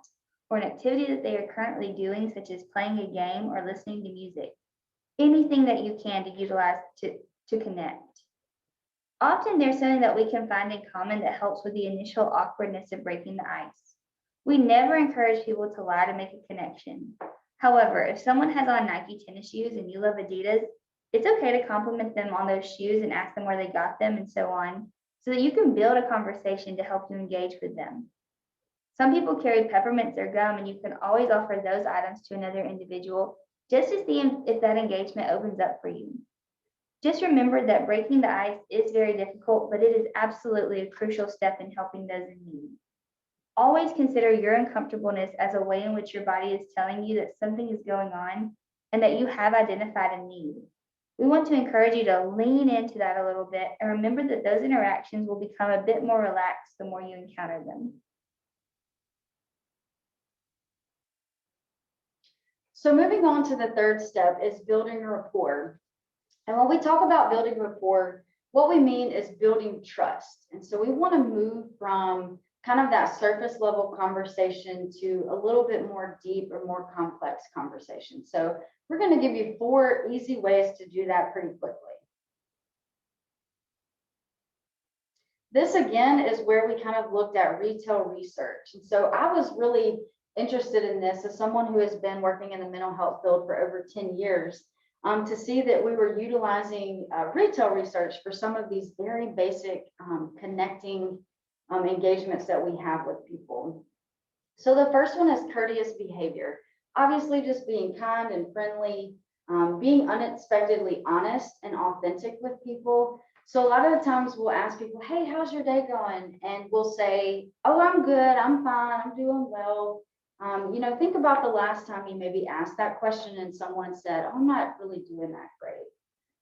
or an activity that they are currently doing, such as playing a game or listening to music. Anything that you can to utilize to connect. Often there's something that we can find in common that helps with the initial awkwardness of breaking the ice. We never encourage people to lie to make a connection. However, if someone has on Nike tennis shoes and you love Adidas, it's okay to compliment them on those shoes and ask them where they got them and so on, so that you can build a conversation to help you engage with them. Some people carry peppermints or gum, and you can always offer those items to another individual just to see if that engagement opens up for you. Just remember that breaking the ice is very difficult, but it is absolutely a crucial step in helping those in need. Always consider your uncomfortableness as a way in which your body is telling you that something is going on and that you have identified a need. We want to encourage you to lean into that a little bit and remember that those interactions will become a bit more relaxed the more you encounter them. So moving on to the third step is building rapport. And when we talk about building rapport, what we mean is building trust. And so we want to move from kind of that surface level conversation to a little bit more deep or more complex conversation. So we're going to give you 4 easy ways to do that pretty quickly. This again is where we kind of looked at retail research. And so I was really interested in this as someone who has been working in the mental health field for over 10 years, to see that we were utilizing retail research for some of these very basic connecting engagements that we have with people. So the first one is courteous behavior. Obviously, just being kind and friendly, being unexpectedly honest and authentic with people. So a lot of the times we'll ask people, hey, how's your day going? And we'll say, oh, I'm good, I'm fine, I'm doing well. Think about the last time you maybe asked that question and someone said, oh, I'm not really doing that great.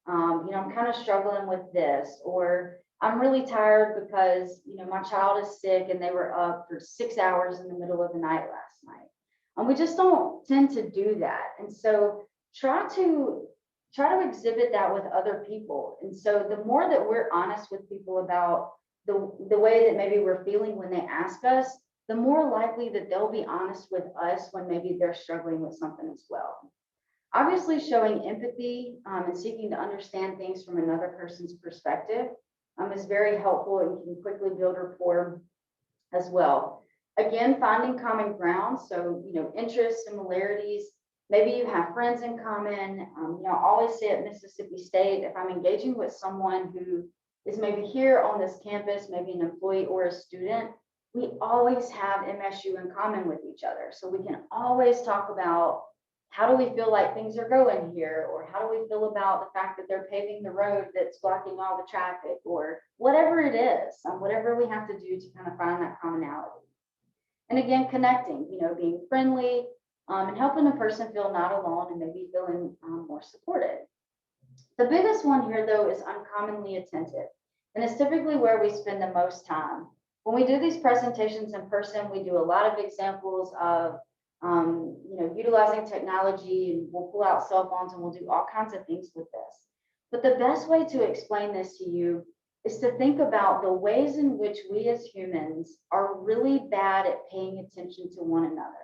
I'm kind of struggling with this, or I'm really tired because, my child is sick and they were up for 6 hours in the middle of the night last night. And we just don't tend to do that. And so try to exhibit that with other people. And so the more that we're honest with people about the way that maybe we're feeling when they ask us, the more likely that they'll be honest with us when maybe they're struggling with something as well. Obviously, showing empathy and seeking to understand things from another person's perspective is very helpful and can quickly build rapport as well. Again, finding common ground. So, interests, similarities. Maybe you have friends in common. I always say at Mississippi State, if I'm engaging with someone who is maybe here on this campus, maybe an employee or a student, we always have MSU in common with each other. So we can always talk about, how do we feel like things are going here? Or how do we feel about the fact that they're paving the road that's blocking all the traffic, or whatever it is, whatever we have to do to kind of find that commonality. And again, connecting, being friendly, and helping a person feel not alone and maybe feeling more supported. The biggest one here, though, is uncommonly attentive, and it's typically where we spend the most time. When we do these presentations in person, we do a lot of examples of utilizing technology, and we'll pull out cell phones and we'll do all kinds of things with this. But the best way to explain this to you is to think about the ways in which we as humans are really bad at paying attention to one another.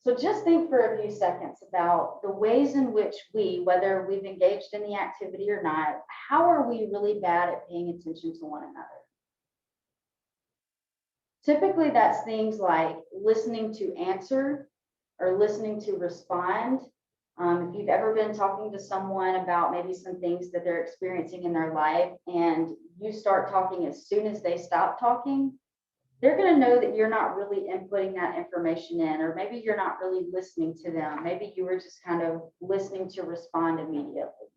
So just think for a few seconds about the ways in which we, whether we've engaged in the activity or not, how are we really bad at paying attention to one another? Typically, that's things like listening to answer or listening to respond. If you've ever been talking to someone about maybe some things that they're experiencing in their life and you start talking as soon as they stop talking, they're going to know that you're not really inputting that information in, or maybe you're not really listening to them. Maybe you were just kind of listening to respond immediately.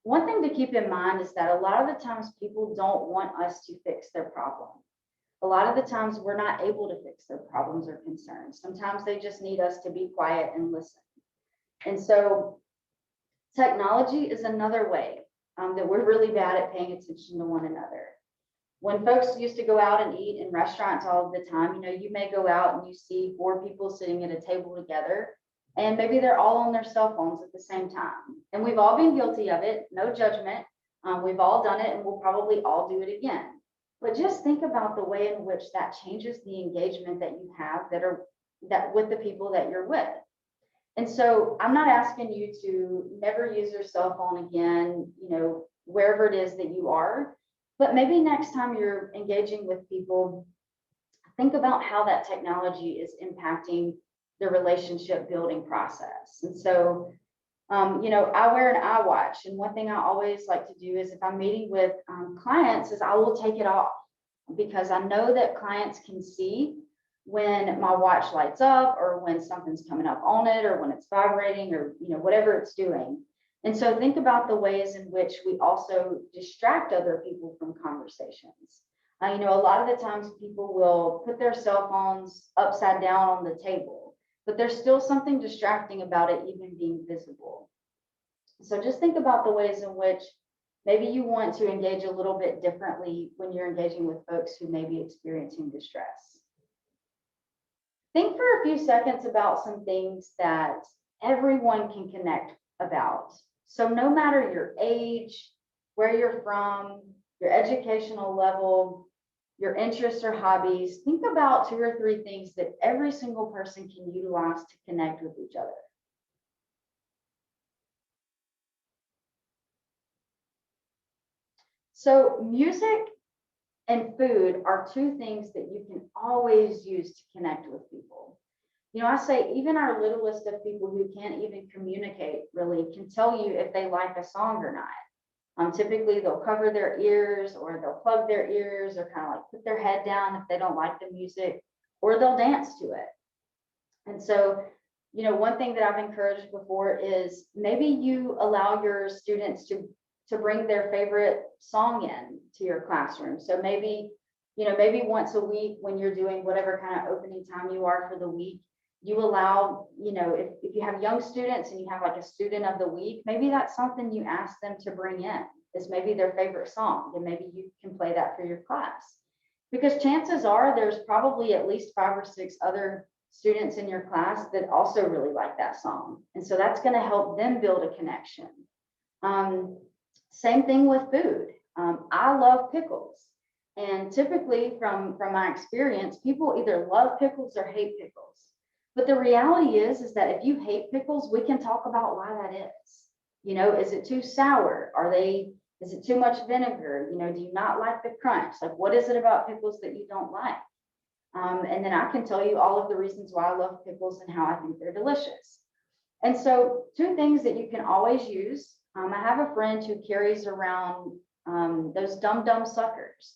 One thing to keep in mind is that a lot of the times people don't want us to fix their problem. A lot of the times we're not able to fix their problems or concerns. Sometimes they just need us to be quiet and listen. And so technology is another way that we're really bad at paying attention to one another. When folks used to go out and eat in restaurants all of the time, you may go out and you see 4 people sitting at a table together, and maybe they're all on their cell phones at the same time. And we've all been guilty of it, no judgment. We've all done it, and we'll probably all do it again. But just think about the way in which that changes the engagement that you have that with the people that you're with. And so I'm not asking you to never use your cell phone again, wherever it is that you are, but maybe next time you're engaging with people, think about how that technology is impacting the relationship building process. And so, I wear an iWatch, and one thing I always like to do is if I'm meeting with clients is I will take it off, because I know that clients can see when my watch lights up or when something's coming up on it or when it's vibrating or whatever it's doing. And so think about the ways in which we also distract other people from conversations. A lot of the times people will put their cell phones upside down on the table, but there's still something distracting about it even being visible. So just think about the ways in which maybe you want to engage a little bit differently when you're engaging with folks who may be experiencing distress. Think for a few seconds about some things that everyone can connect about. So no matter your age, where you're from, your educational level, your interests or hobbies, think about 2 or 3 things that every single person can utilize to connect with each other. So music and food are 2 things that you can always use to connect with people. I say even our littlest of people who can't even communicate really can tell you if they like a song or not. Typically they'll cover their ears, or they'll plug their ears, or kind of like put their head down if they don't like the music, or they'll dance to it. And so, one thing that I've encouraged before is maybe you allow your students to bring their favorite song in to your classroom. So maybe once a week when you're doing whatever kind of opening time you are for the week, you allow, if you have young students and you have like a student of the week, maybe that's something you ask them to bring in, is maybe their favorite song, and maybe you can play that for your class. Because chances are there's probably at least 5 or 6 other students in your class that also really like that song. And so that's going to help them build a connection. Same thing with food. I love pickles. And typically from my experience, people either love pickles or hate pickles. But the reality is that if you hate pickles, we can talk about why that is. Is it too sour? Is it too much vinegar? Do you not like the crunch? Like, what is it about pickles that you don't like? And then I can tell you all of the reasons why I love pickles and how I think they're delicious. And so 2 things that you can always use. I have a friend who carries around those Dum Dum suckers.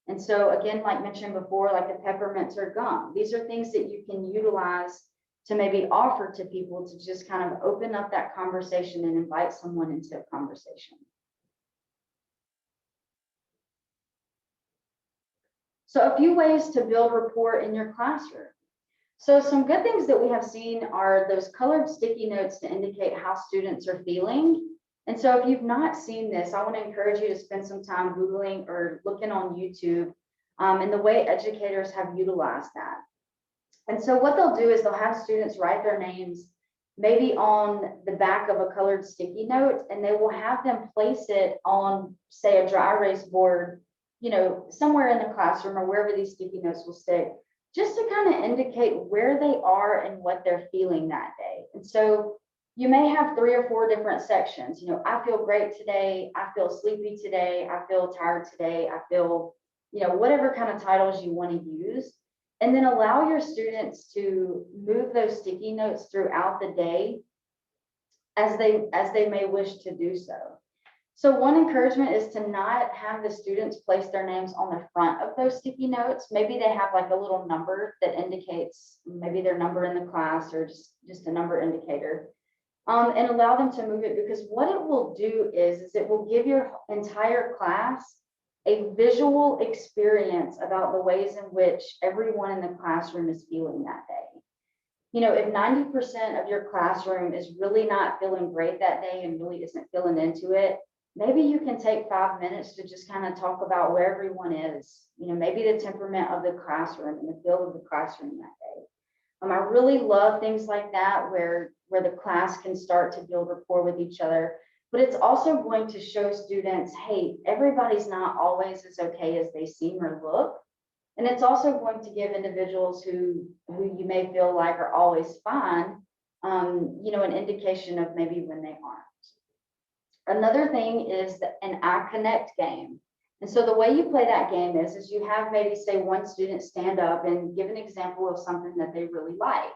And so again, like mentioned before, like the peppermints or gum, these are things that you can utilize to maybe offer to people to just kind of open up that conversation and invite someone into a conversation. So a few ways to build rapport in your classroom. So some good things that we have seen are those colored sticky notes to indicate how students are feeling. And so if you've not seen this, I want to encourage you to spend some time Googling or looking on YouTube and the way educators have utilized that. And so what they'll do is they'll have students write their names maybe on the back of a colored sticky note, and they will have them place it on, say, a dry erase board, somewhere in the classroom or wherever these sticky notes will stick, just to kind of indicate where they are and what they're feeling that day. And so you may have 3 or 4 different sections. I feel great today. I feel sleepy today. I feel tired today. I feel, whatever kind of titles you want to use. And then allow your students to move those sticky notes throughout the day as they may wish to do so. So one encouragement is to not have the students place their names on the front of those sticky notes. Maybe they have like a little number that indicates maybe their number in the class or just a number indicator. And allow them to move it, because what it will do is it will give your entire class a visual experience about the ways in which everyone in the classroom is feeling that day. If 90% of your classroom is really not feeling great that day and really isn't feeling into it, maybe you can take 5 minutes to just kind of talk about where everyone is, maybe the temperament of the classroom and the feel of the classroom that day. I really love things like that where the class can start to build rapport with each other. But it's also going to show students, hey, everybody's not always as okay as they seem or look. And it's also going to give individuals who you may feel like are always fine, an indication of maybe when they aren't. Another thing is an I connect game. And so the way you play that game is you have maybe say one student stand up and give an example of something that they really like.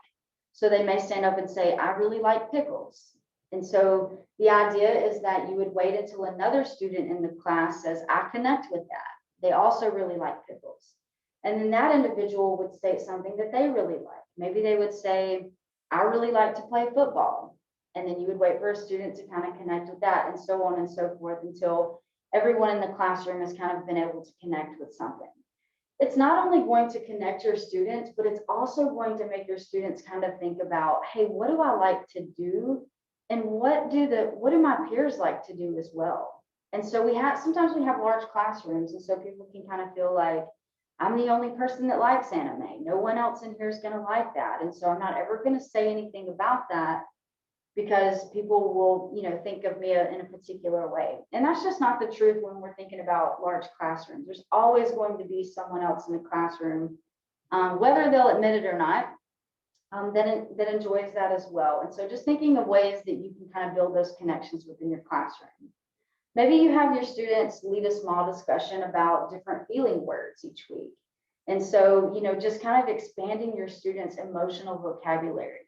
So they may stand up and say, I really like pickles. And so the idea is that you would wait until another student in the class says, I connect with that. They also really like pickles. And then that individual would state something that they really like. Maybe they would say, I really like to play football. And then you would wait for a student to kind of connect with that, and so on and so forth, until everyone in the classroom has kind of been able to connect with something. It's not only going to connect your students, but it's also going to make your students kind of think about, hey, what do I like to do? And what do my peers like to do as well? And so sometimes we have large classrooms, and so people can kind of feel like, I'm the only person that likes anime. No one else in here is going to like that. And so I'm not ever going to say anything about that, because people will, think of me in a particular way. And that's just not the truth when we're thinking about large classrooms. There's always going to be someone else in the classroom, whether they'll admit it or not, that enjoys that as well. And so just thinking of ways that you can kind of build those connections within your classroom. Maybe you have your students lead a small discussion about different feeling words each week. And so, just kind of expanding your students' emotional vocabulary.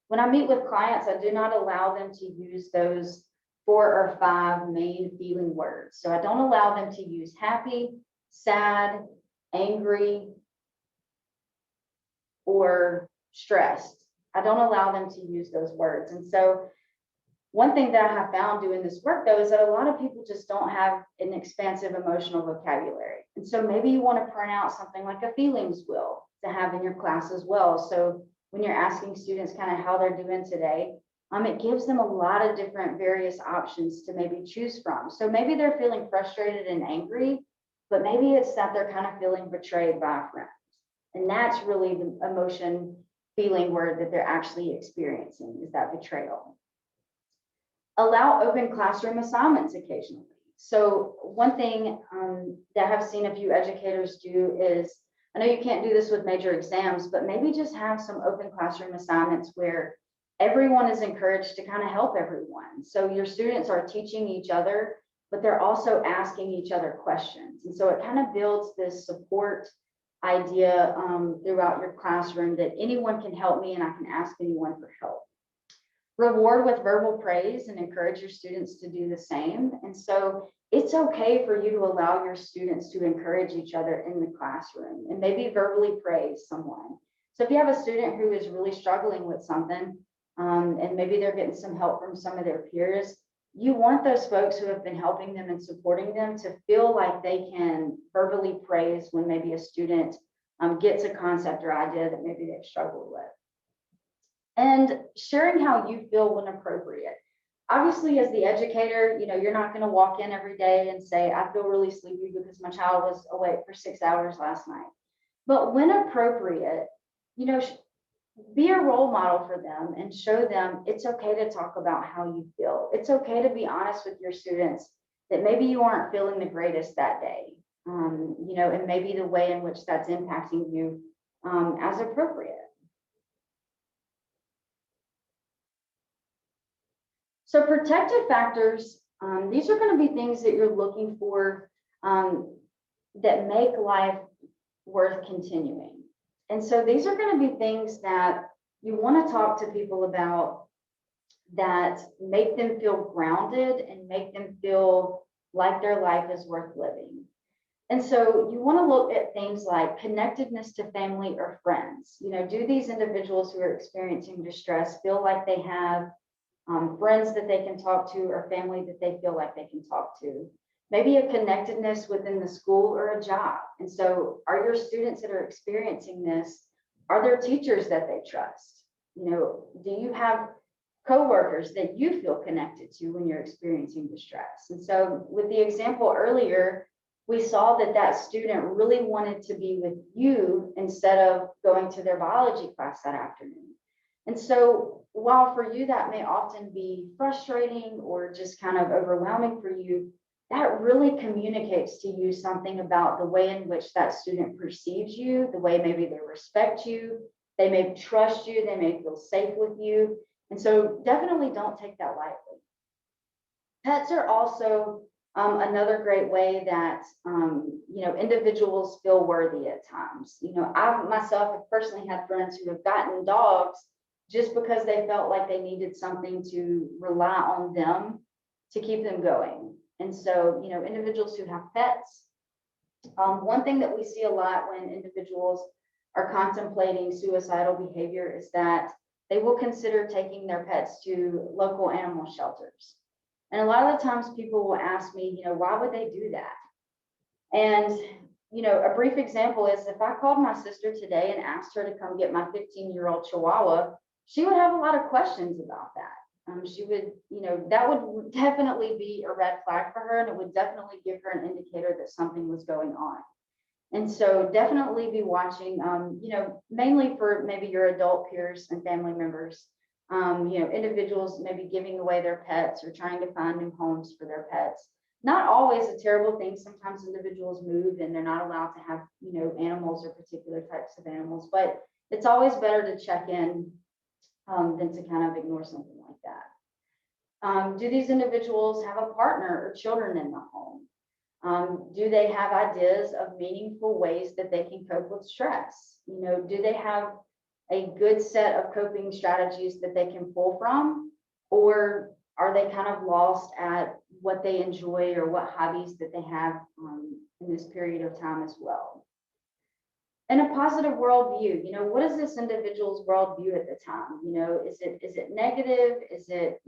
When I meet with clients, I do not allow them to use those 4 or 5 main feeling words. So I don't allow them to use happy, sad, angry, or stressed. I don't allow them to use those words. And so one thing that I have found doing this work, though, is that a lot of people just don't have an expansive emotional vocabulary. And so maybe you want to print out something like a feelings wheel to have in your class as well. So when you're asking students kind of how they're doing today, it gives them a lot of different various options to maybe choose from. So maybe they're feeling frustrated and angry, but maybe it's that they're kind of feeling betrayed by a friend. And that's really the emotion feeling word that they're actually experiencing, is that betrayal. Allow open classroom assignments occasionally. So one thing that I've seen a few educators do is, I know you can't do this with major exams, but maybe just have some open classroom assignments where everyone is encouraged to kind of help everyone. So your students are teaching each other, but they're also asking each other questions. And so it kind of builds this support idea throughout your classroom that anyone can help me and I can ask anyone for help. Reward with verbal praise and encourage your students to do the same. And so it's okay for you to allow your students to encourage each other in the classroom and maybe verbally praise someone. So if you have a student who is really struggling with something and maybe they're getting some help from some of their peers, you want those folks who have been helping them and supporting them to feel like they can verbally praise when maybe a student gets a concept or idea that maybe they've struggled with. And sharing how you feel when appropriate. Obviously, as the educator, you're not going to walk in every day and say, I feel really sleepy because my child was awake for 6 hours last night. But when appropriate, be a role model for them and show them it's okay to talk about how you feel. It's okay to be honest with your students that maybe you aren't feeling the greatest that day, and maybe the way in which that's impacting you as appropriate. So protective factors, these are going to be things that you're looking for that make life worth continuing. And so these are going to be things that you want to talk to people about that make them feel grounded and make them feel like their life is worth living. And so you want to look at things like connectedness to family or friends. Do these individuals who are experiencing distress feel like they have friends that they can talk to or family that they feel like they can talk to? Maybe a connectedness within the school or a job. And so are your students that are experiencing this, are there teachers that they trust? Do you have coworkers that you feel connected to when you're experiencing distress? And so with the example earlier, we saw that student really wanted to be with you instead of going to their biology class that afternoon. And so while for you that may often be frustrating or just kind of overwhelming for you, that really communicates to you something about the way in which that student perceives you, the way maybe they respect you, they may trust you, they may feel safe with you. And so definitely don't take that lightly. Pets are also another great way that individuals feel worthy at times. I myself have personally had friends who have gotten dogs just because they felt like they needed something to rely on them to keep them going. And so, individuals who have pets, one thing that we see a lot when individuals are contemplating suicidal behavior is that they will consider taking their pets to local animal shelters. And a lot of the times people will ask me, why would they do that? And, a brief example is if I called my sister today and asked her to come get my 15-year-old Chihuahua, she would have a lot of questions about that. She would, that would definitely be a red flag for her, and it would definitely give her an indicator that something was going on. And so definitely be watching, mainly for maybe your adult peers and family members, individuals maybe giving away their pets or trying to find new homes for their pets. Not always a terrible thing. Sometimes individuals move and they're not allowed to have, animals or particular types of animals, but it's always better to check in than to kind of ignore something like that. Do these individuals have a partner or children in the home? Do they have ideas of meaningful ways that they can cope with stress? Do they have a good set of coping strategies that they can pull from? Or are they kind of lost at what they enjoy or what hobbies that they have in this period of time as well? And a positive worldview, what is this individual's worldview at the time? Is it negative? Is it,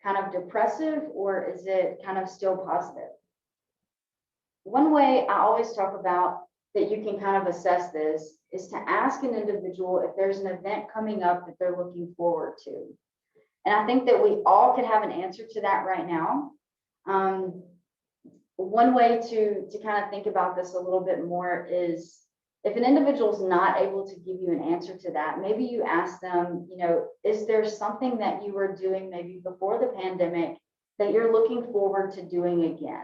kind of depressive, or is it kind of still positive? One way I always talk about that you can kind of assess this is to ask an individual if there's an event coming up that they're looking forward to. And I think that we all could have an answer to that right now. One way to kind of think about this a little bit more is if an individual is not able to give you an answer to that, maybe you ask them, is there something that you were doing maybe before the pandemic that you're looking forward to doing again?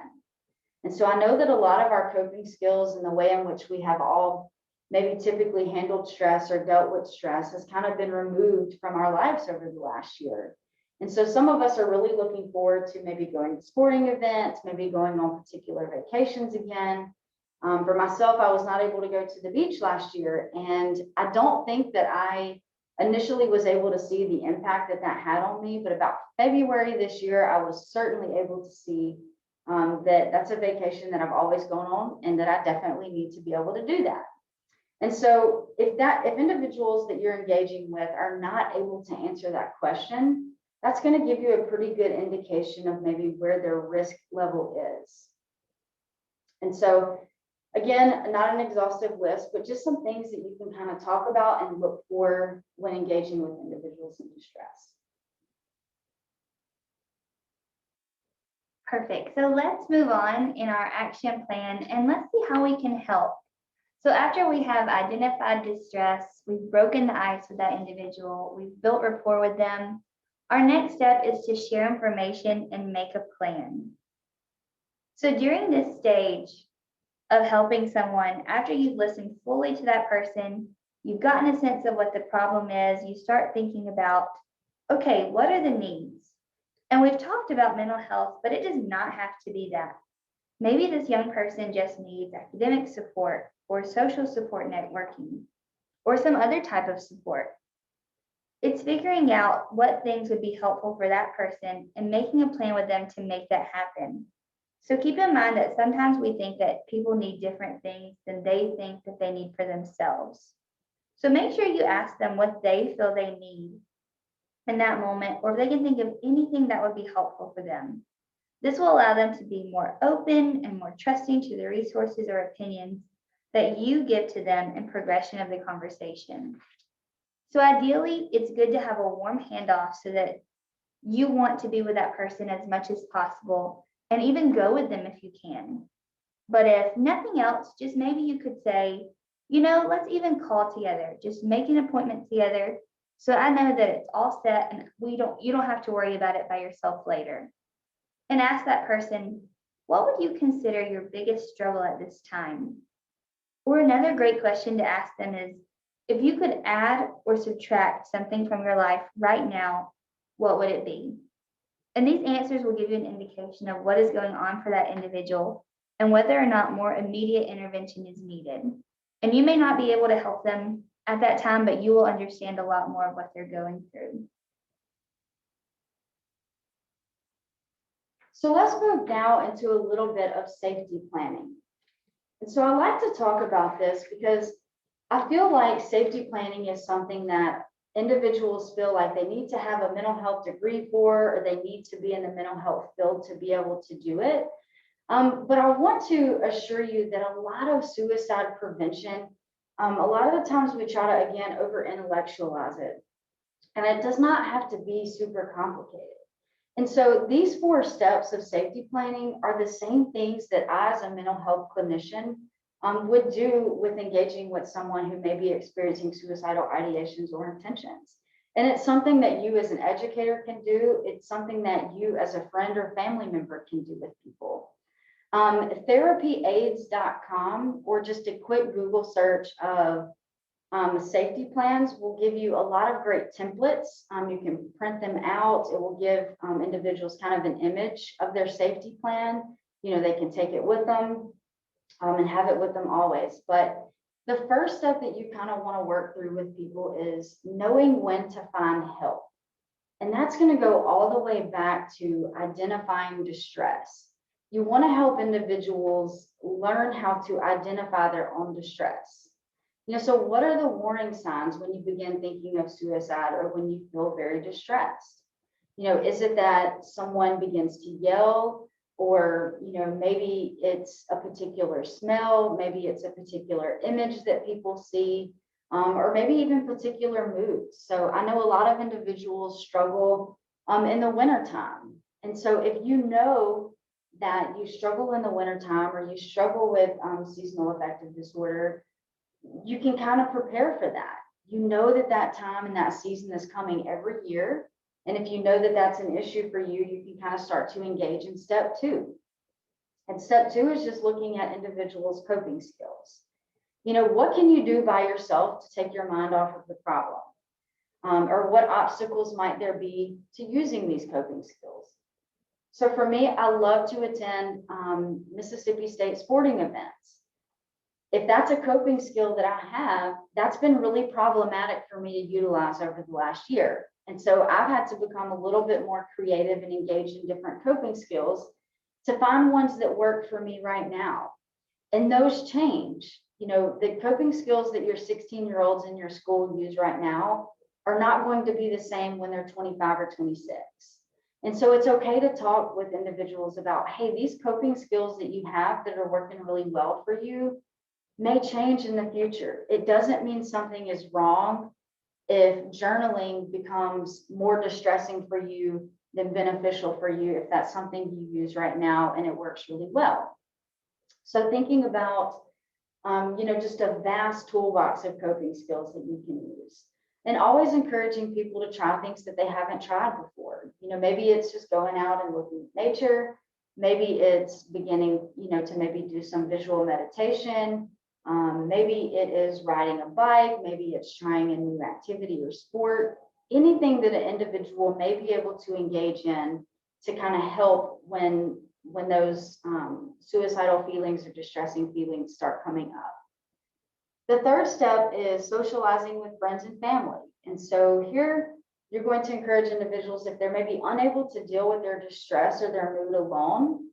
And so I know that a lot of our coping skills and the way in which we have all maybe typically handled stress or dealt with stress has kind of been removed from our lives over the last year. And so some of us are really looking forward to maybe going to sporting events, maybe going on particular vacations again. For myself, I was not able to go to the beach last year, and I don't think that I initially was able to see the impact that had on me, but about February this year, I was certainly able to see that's a vacation that I've always gone on and that I definitely need to be able to do that. And so if individuals that you're engaging with are not able to answer that question, that's going to give you a pretty good indication of maybe where their risk level is. And so Again, not an exhaustive list, but just some things that you can kind of talk about and look for when engaging with individuals in distress. Perfect. So let's move on in our action plan and let's see how we can help. So after we have identified distress, we've broken the ice with that individual, we've built rapport with them, our next step is to share information and make a plan. So during this stage of helping someone, after you've listened fully to that person, you've gotten a sense of what the problem is, you start thinking about, okay, what are the needs? And we've talked about mental health, but it does not have to be that. Maybe this young person just needs academic support or social support networking or some other type of support. It's figuring out what things would be helpful for that person and making a plan with them to make that happen. So keep in mind that sometimes we think that people need different things than they think that they need for themselves. So make sure you ask them what they feel they need in that moment, or if they can think of anything that would be helpful for them. This will allow them to be more open and more trusting to the resources or opinions that you give to them in progression of the conversation. So ideally, it's good to have a warm handoff so that you want to be with that person as much as possible and even go with them if you can. But if nothing else, just maybe you could say, let's even call together, just make an appointment together. So I know that it's all set and you don't have to worry about it by yourself later. And ask that person, what would you consider your biggest struggle at this time? Or another great question to ask them is, if you could add or subtract something from your life right now, what would it be? And these answers will give you an indication of what is going on for that individual and whether or not more immediate intervention is needed. And you may not be able to help them at that time, but you will understand a lot more of what they're going through. So let's move now into a little bit of safety planning. And so I like to talk about this because I feel like safety planning is something that individuals feel like they need to have a mental health degree for, or they need to be in the mental health field to be able to do it. But I want to assure you that a lot of suicide prevention, a lot of the times we try to, again, over-intellectualize it. And it does not have to be super complicated. And so these 4 steps of safety planning are the same things that I, as a mental health clinician, would do with engaging with someone who may be experiencing suicidal ideations or intentions. And it's something that you as an educator can do. It's something that you as a friend or family member can do with people. Therapyaids.com, or just a quick Google search of safety plans, will give you a lot of great templates. You can print them out. It will give individuals kind of an image of their safety plan. They can take it with them and have it with them always. But the first step that you kind of want to work through with people is knowing when to find help. And that's going to go all the way back to identifying distress. You want to help individuals learn how to identify their own distress. So what are the warning signs when you begin thinking of suicide or when you feel very distressed? Is it that someone begins to yell, or, maybe it's a particular smell, maybe it's a particular image that people see, or maybe even particular moods. So I know a lot of individuals struggle in the wintertime. And so if you know that you struggle in the wintertime or you struggle with seasonal affective disorder, you can kind of prepare for that. You know that time and that season is coming every year. And if you know that that's an issue for you, you can kind of start to engage in step 2. And step 2 is just looking at individuals' coping skills. What can you do by yourself to take your mind off of the problem? Or what obstacles might there be to using these coping skills? So for me, I love to attend Mississippi State sporting events. If that's a coping skill that I have, that's been really problematic for me to utilize over the last year. And so I've had to become a little bit more creative and engage in different coping skills to find ones that work for me right now. And those change. The coping skills that your 16-year-olds in your school use right now are not going to be the same when they're 25 or 26. And so it's okay to talk with individuals about, hey, these coping skills that you have that are working really well for you may change in the future. It doesn't mean something is wrong if journaling becomes more distressing for you than beneficial for you, if that's something you use right now and it works really well. So thinking about, just a vast toolbox of coping skills that you can use. And always encouraging people to try things that they haven't tried before. Maybe it's just going out and looking at nature. Maybe it's beginning, to maybe do some visual meditation. Maybe it is riding a bike. Maybe it's trying a new activity or sport. Anything that an individual may be able to engage in to kind of help when those suicidal feelings or distressing feelings start coming up. The third step is socializing with friends and family. And so here you're going to encourage individuals, if they're maybe unable to deal with their distress or their mood alone,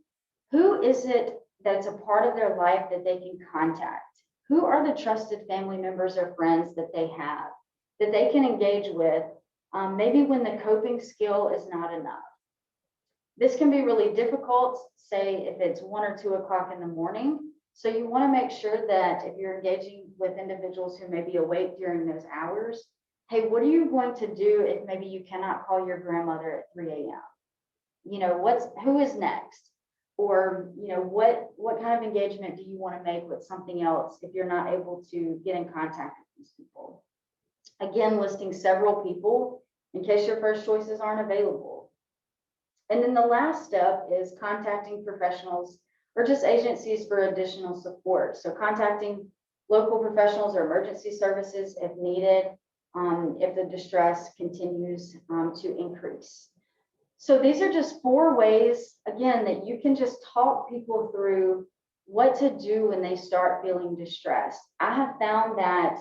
who is it that's a part of their life that they can contact? Who are the trusted family members or friends that they have that they can engage with, maybe when the coping skill is not enough? This can be really difficult, say if it's 1 or 2 o'clock in the morning. So you want to make sure that if you're engaging with individuals who may be awake during those hours, hey, what are you going to do if maybe you cannot call your grandmother at 3 a.m.? Who is next? Or, what kind of engagement do you want to make with something else if you're not able to get in contact with these people? Again, listing several people in case your first choices aren't available. And then the last step is contacting professionals or just agencies for additional support. So contacting local professionals or emergency services if needed, if the distress continues to increase. So these are just 4 ways, again, that you can just talk people through what to do when they start feeling distressed. I have found that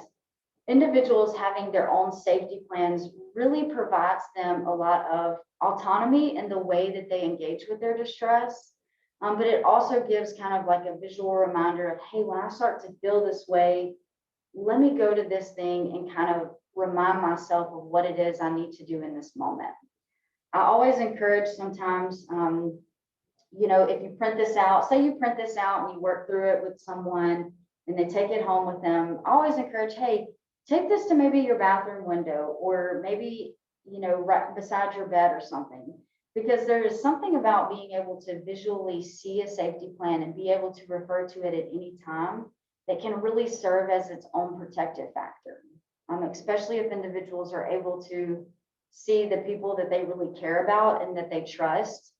individuals having their own safety plans really provides them a lot of autonomy in the way that they engage with their distress. But it also gives kind of like a visual reminder of, hey, when I start to feel this way, let me go to this thing and kind of remind myself of what it is I need to do in this moment. I always encourage sometimes, if you print this out, say you print this out and you work through it with someone and they take it home with them, I always encourage, hey, take this to maybe your bathroom window or maybe, right beside your bed or something. Because there is something about being able to visually see a safety plan and be able to refer to it at any time that can really serve as its own protective factor, especially if individuals are able to see the people that they really care about and that they trust,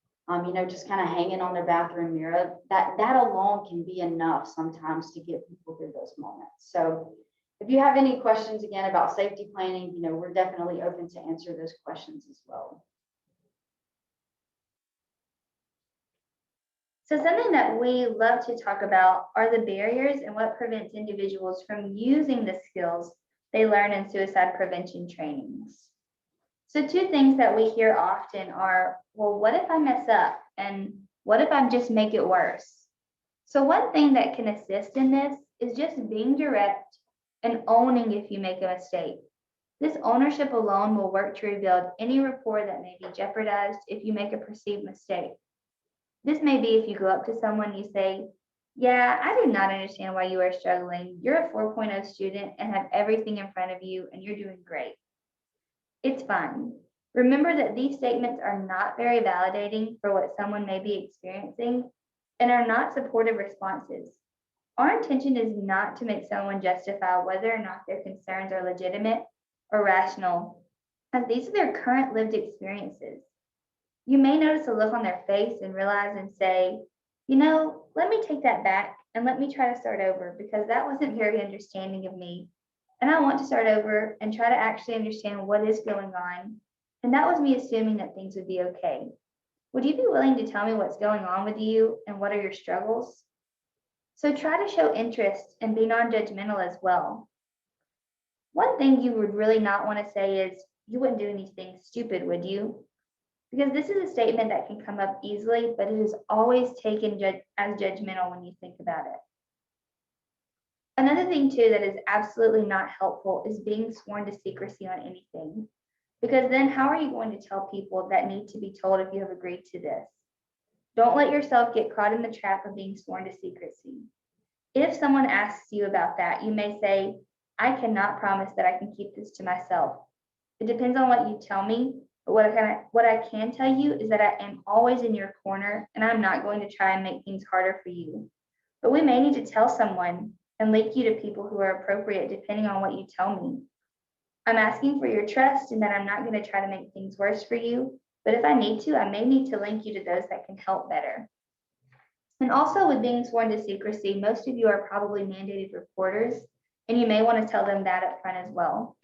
just kind of hanging on their bathroom mirror. That alone can be enough sometimes to get people through those moments. So if you have any questions, again, about safety planning, we're definitely open to answer those questions as well. So something that we love to talk about are the barriers and what prevents individuals from using the skills they learn in suicide prevention trainings. So 2 things that we hear often are, well, what if I mess up? And what if I just make it worse? So one thing that can assist in this is just being direct and owning if you make a mistake. This ownership alone will work to rebuild any rapport that may be jeopardized if you make a perceived mistake. This may be if you go up to someone, you say, yeah, I do not understand why you are struggling. You're a 4.0 student and have everything in front of you and you're doing great. It's fine. Remember that these statements are not very validating for what someone may be experiencing and are not supportive responses. Our intention is not to make someone justify whether or not their concerns are legitimate or rational, as these are their current lived experiences. You may notice a look on their face and realize and say, let me take that back and let me try to start over because that wasn't very understanding of me. And I want to start over and try to actually understand what is going on. And that was me assuming that things would be okay. Would you be willing to tell me what's going on with you and what are your struggles? So try to show interest and be non-judgmental as well. One thing you would really not want to say is, you wouldn't do anything stupid, would you? Because this is a statement that can come up easily, but it is always taken as judgmental when you think about it. Another thing too that is absolutely not helpful is being sworn to secrecy on anything. Because then how are you going to tell people that need to be told if you have agreed to this? Don't let yourself get caught in the trap of being sworn to secrecy. If someone asks you about that, you may say, I cannot promise that I can keep this to myself. It depends on what you tell me, but what I can tell you is that I am always in your corner and I'm not going to try and make things harder for you. But we may need to tell someone and link you to people who are appropriate depending on what you tell me. I'm asking for your trust and that I'm not going to try to make things worse for you, but if I need to, I may need to link you to those that can help better. And also with being sworn to secrecy, most of you are probably mandated reporters, and you may want to tell them that up front as well.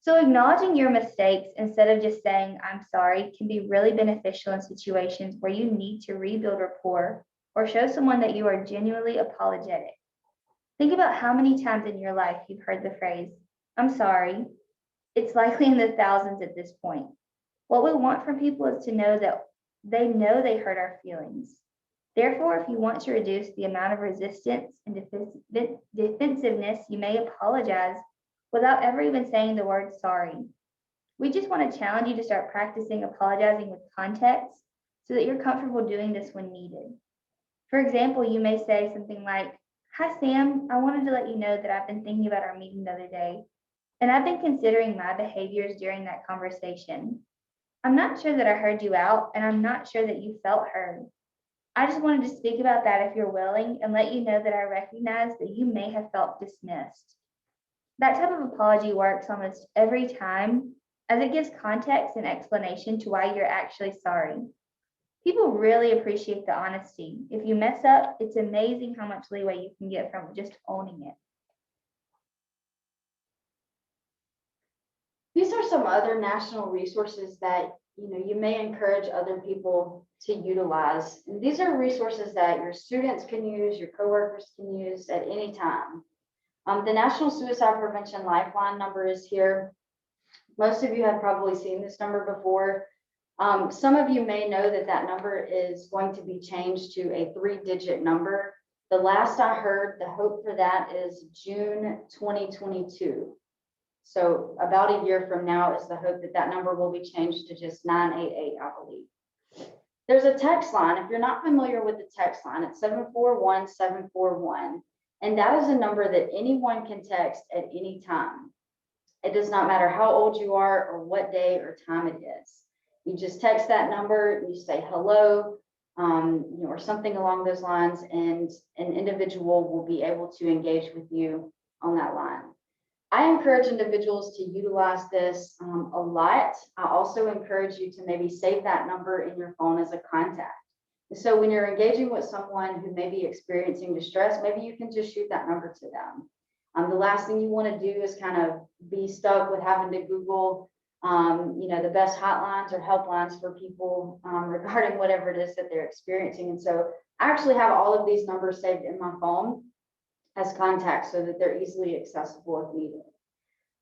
So acknowledging your mistakes instead of just saying, I'm sorry, can be really beneficial in situations where you need to rebuild rapport or show someone that you are genuinely apologetic. Think about how many times in your life you've heard the phrase, I'm sorry. It's likely in the thousands at this point. What we want from people is to know that they hurt our feelings. Therefore, if you want to reduce the amount of resistance and defensiveness, you may apologize without ever even saying the word sorry. We just want to challenge you to start practicing apologizing with context so that you're comfortable doing this when needed. For example, you may say something like, Hi, Sam, I wanted to let you know that I've been thinking about our meeting the other day, and I've been considering my behaviors during that conversation. I'm not sure that I heard you out, and I'm not sure that you felt heard. I just wanted to speak about that if you're willing and let you know that I recognize that you may have felt dismissed. That type of apology works almost every time as it gives context and explanation to why you're actually sorry. People really appreciate the honesty. If you mess up, it's amazing how much leeway you can get from just owning it. These are some other national resources that you may encourage other people to utilize. And these are resources that your students can use, your coworkers can use at any time. The National Suicide Prevention Lifeline number is here. Most of you have probably seen this number before. Some of you may know that that number is going to be changed to a 3-digit number. The last I heard, the hope for that is June 2022. So about a year from now is the hope that that number will be changed to just 988, I believe. There's a text line. If you're not familiar with the text line, it's 741-741. And that is a number that anyone can text at any time. It does not matter how old you are or what day or time it is. You just text that number, you say hello, or something along those lines, and an individual will be able to engage with you on that line. I encourage individuals to utilize this a lot. I also encourage you to maybe save that number in your phone as a contact. So when you're engaging with someone who may be experiencing distress, maybe you can just shoot that number to them. The last thing you want to do is kind of be stuck with having to Google, the best hotlines or helplines for people regarding whatever it is that they're experiencing. And so I actually have all of these numbers saved in my phone as contacts so that they're easily accessible if needed.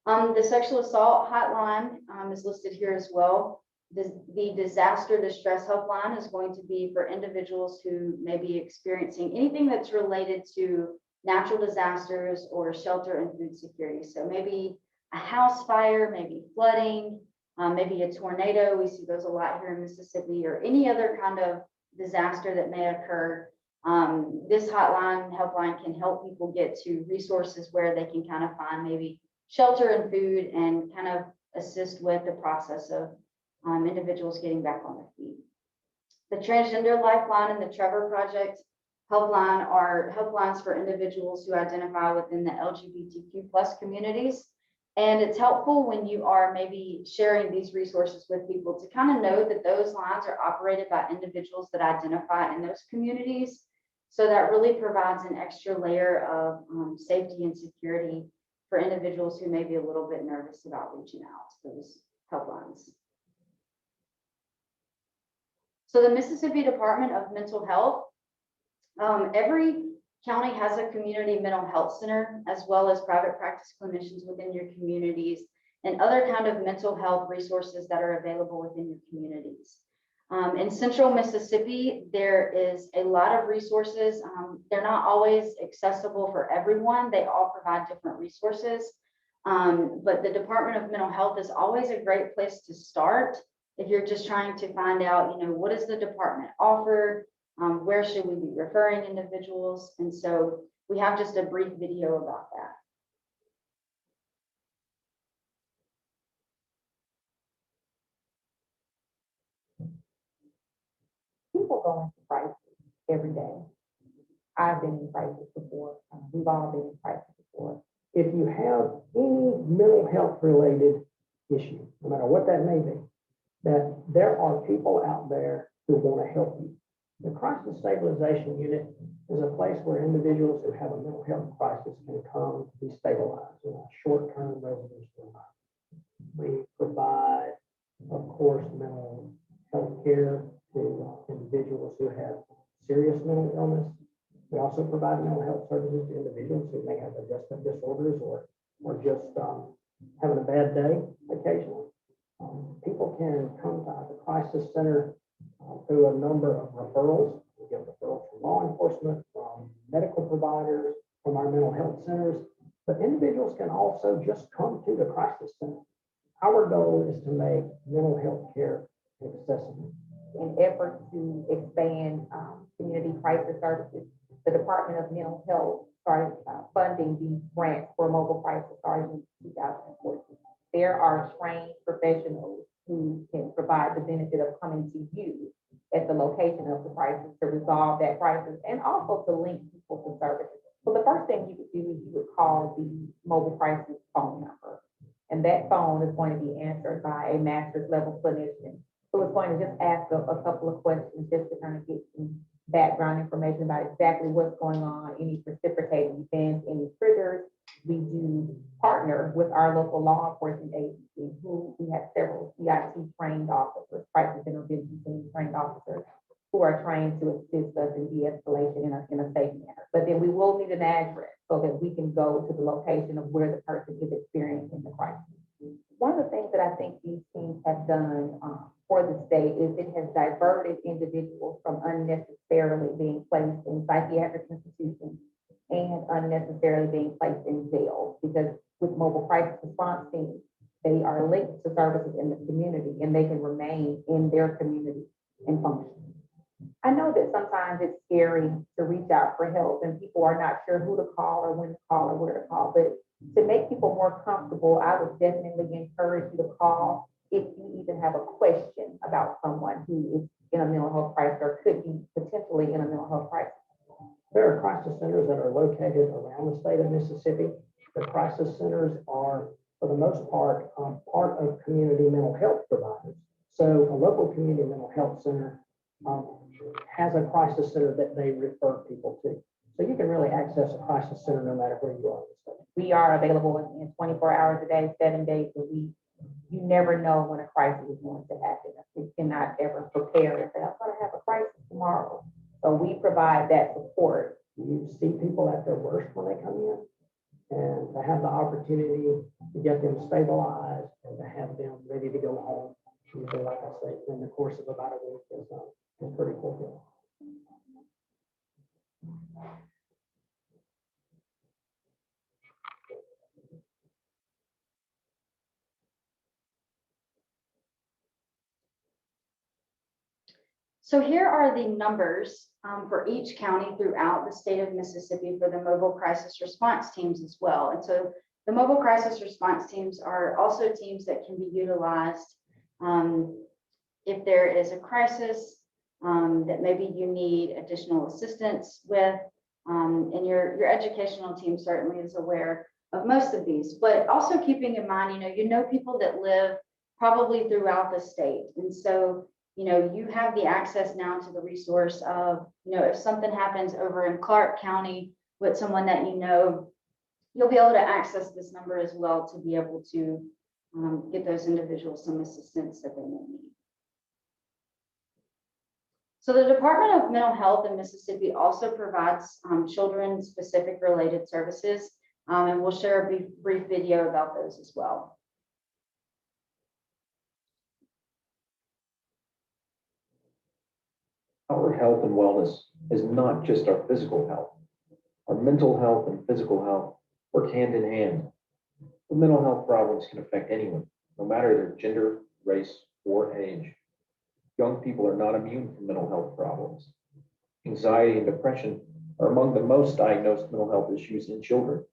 The sexual assault hotline is listed here as well. The disaster distress helpline is going to be for individuals who may be experiencing anything that's related to natural disasters or shelter and food security. So maybe a house fire, maybe flooding, maybe a tornado. We see those a lot here in Mississippi, or any other kind of disaster that may occur. This helpline can help people get to resources where they can kind of find maybe shelter and food and kind of assist with the process of individuals getting back on their feet. The Transgender Lifeline and the Trevor Project helpline are helplines for individuals who identify within the LGBTQ+ communities. And it's helpful when you are maybe sharing these resources with people to kind of know that those lines are operated by individuals that identify in those communities. So that really provides an extra layer of safety and security for individuals who may be a little bit nervous about reaching out to those helplines. So the Mississippi Department of Mental Health, every county has a community mental health center, as well as private practice clinicians within your communities and other kind of mental health resources that are available within your communities. In central Mississippi, there is a lot of resources. They're not always accessible for everyone. They all provide different resources. But the Department of Mental Health is always a great place to start if you're just trying to find out, what does the department offer? Where should we be referring individuals? And so we have just a brief video about that. People go into crisis every day. I've been in crisis before. We've all been in crisis before. If you have any mental health related issue, no matter what that may be, that there are people out there who want to help you. The Crisis Stabilization Unit is a place where individuals who have a mental health crisis can come to be stabilized in a short-term residential environment. We provide, of course, mental health care to individuals who have serious mental illness. We also provide mental health services to individuals who may have adjustment disorders or just having a bad day occasionally. People can come to the crisis center through a number of referrals. We get referrals from law enforcement, from medical providers, from our mental health centers, but individuals can also just come to the crisis center. Our goal is to make mental health care accessible. In effort to expand community crisis services, the Department of Mental Health started funding these grants for mobile crisis sergeants in 2014. There are trained professionals who can provide the benefit of coming to you at the location of the crisis to resolve that crisis and also to link people to services. So the first thing you would do is you would call the mobile crisis phone number. And that phone is going to be answered by a master's level clinician. So it's going to just ask a couple of questions just to kind of get some background information about exactly what's going on, any precipitating events, any triggers. We do partner with our local law enforcement agency, who we have several CIT trained officers, crisis intervention team trained officers, who are trained to assist us in de-escalation in a safe manner. But then we will need an address so that we can go to the location of where the person is experiencing the crisis. One of the things that I think these teams have done for the state is it has diverted individuals from unnecessarily being placed in psychiatric institutions and unnecessarily being placed in jails, because with mobile crisis response teams, they are linked to services in the community and they can remain in their community and function. I know that sometimes it's scary to reach out for help and people are not sure who to call or when to call or where to call, but to make people more comfortable, I would definitely encourage you to call if you even have a question about someone who is in a mental health crisis or could be potentially in a mental health crisis. There are crisis centers that are located around the state of Mississippi. The crisis centers are, for the most part, part of community mental health providers. So a local community mental health center has a crisis center that they refer people to. So you can really access a crisis center no matter where you are in the state. We are available in 24 hours a day, 7 days a week. You never know when a crisis is going to happen. We cannot ever prepare and say, I'm going to have a crisis tomorrow. So we provide that support. You see people at their worst when they come in, and to have the opportunity to get them stabilized and to have them ready to go home, usually, like I say, in the course of about a week is pretty fulfilling. So here are the numbers for each county throughout the state of Mississippi for the mobile crisis response teams as well. And so the mobile crisis response teams are also teams that can be utilized if there is a crisis that maybe you need additional assistance with. And your educational team certainly is aware of most of these, but also keeping in mind, you know people that live probably throughout the state. And so you have the access now to the resource of, if something happens over in Clark County with someone that you'll be able to access this number as well to be able to get those individuals some assistance that they may need. So the Department of Mental Health in Mississippi also provides children-specific related services, and we'll share a brief video about those as well. Our health and wellness is not just our physical health. Our mental health and physical health work hand in hand. But mental health problems can affect anyone, no matter their gender, race, or age. Young people are not immune from mental health problems. Anxiety and depression are among the most diagnosed mental health issues in children.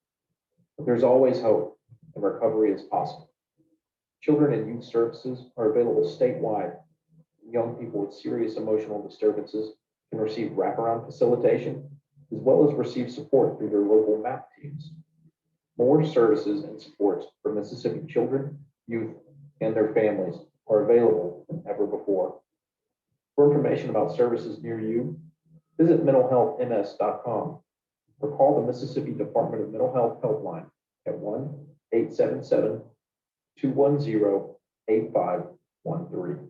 But there's always hope, and recovery is possible. Children and youth services are available statewide. Young people with serious emotional disturbances can receive wraparound facilitation, as well as receive support through their local MAP teams. More services and supports for Mississippi children, youth, and their families are available than ever before. For information about services near you, visit mentalhealthms.com or call the Mississippi Department of Mental Health Helpline at 1-877-210-8513.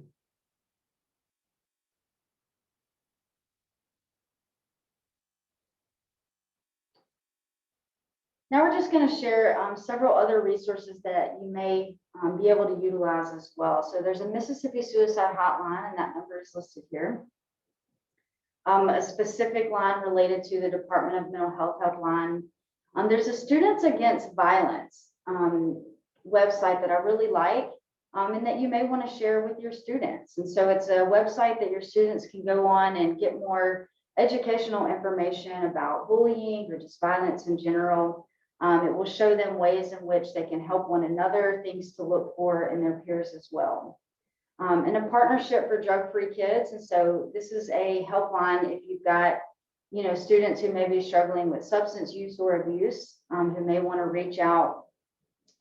Now we're just going to share several other resources that you may be able to utilize as well. So there's a Mississippi Suicide Hotline, and that number is listed here. A specific line related to the Department of Mental Health Helpline. There's a Students Against Violence website that I really like, and that you may want to share with your students. And so it's a website that your students can go on and get more educational information about bullying or just violence in general. It will show them ways in which they can help one another, things to look for in their peers as well. And a partnership for drug-free kids. And so this is a helpline if you've got, students who may be struggling with substance use or abuse, who may want to reach out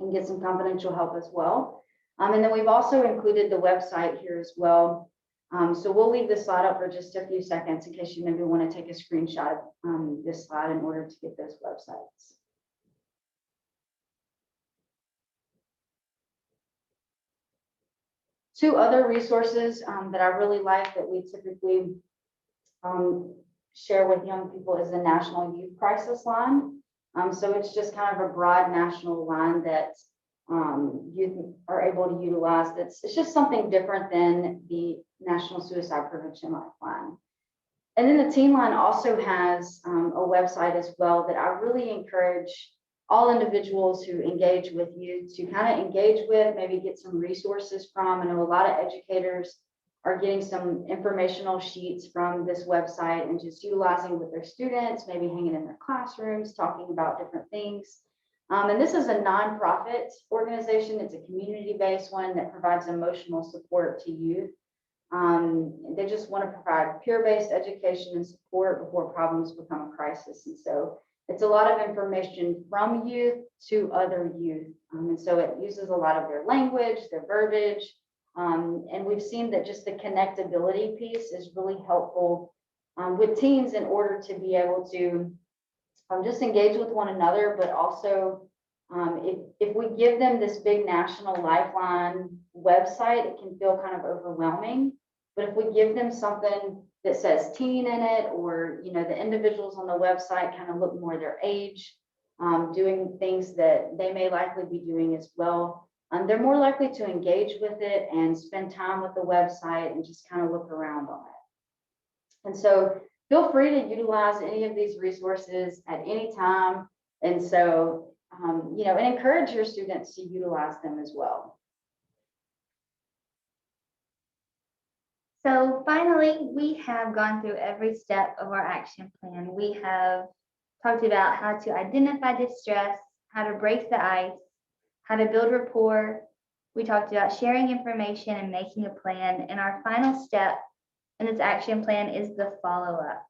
and get some confidential help as well. And then we've also included the website here as well. So we'll leave this slide up for just a few seconds in case you maybe want to take a screenshot of this slide in order to get those websites. Two other resources that I really like that we typically share with young people is the National Youth Crisis Line. So it's just kind of a broad national line that youth are able to utilize. It's just something different than the National Suicide Prevention Lifeline. And then the Teen Line also has a website as well that I really encourage all individuals who engage with youth to kind of engage with, maybe get some resources from. I know a lot of educators are getting some informational sheets from this website and just utilizing with their students, maybe hanging in their classrooms, talking about different things. And this is a nonprofit organization. It's a community-based one that provides emotional support to youth. They just want to provide peer-based education and support before problems become a crisis. And so it's a lot of information from youth to other youth. And so it uses a lot of their language, their verbiage. And we've seen that just the connectability piece is really helpful with teens in order to be able to just engage with one another, but also if we give them this big national lifeline website, it can feel kind of overwhelming. But if we give them something that says teen in it, or the individuals on the website kind of look more their age, doing things that they may likely be doing as well, they're more likely to engage with it and spend time with the website and just kind of look around on it. And so feel free to utilize any of these resources at any time. And so, and encourage your students to utilize them as well. So finally, we have gone through every step of our action plan. We have talked about how to identify distress, how to break the ice, how to build rapport. We talked about sharing information and making a plan. And our final step in this action plan is the follow-up.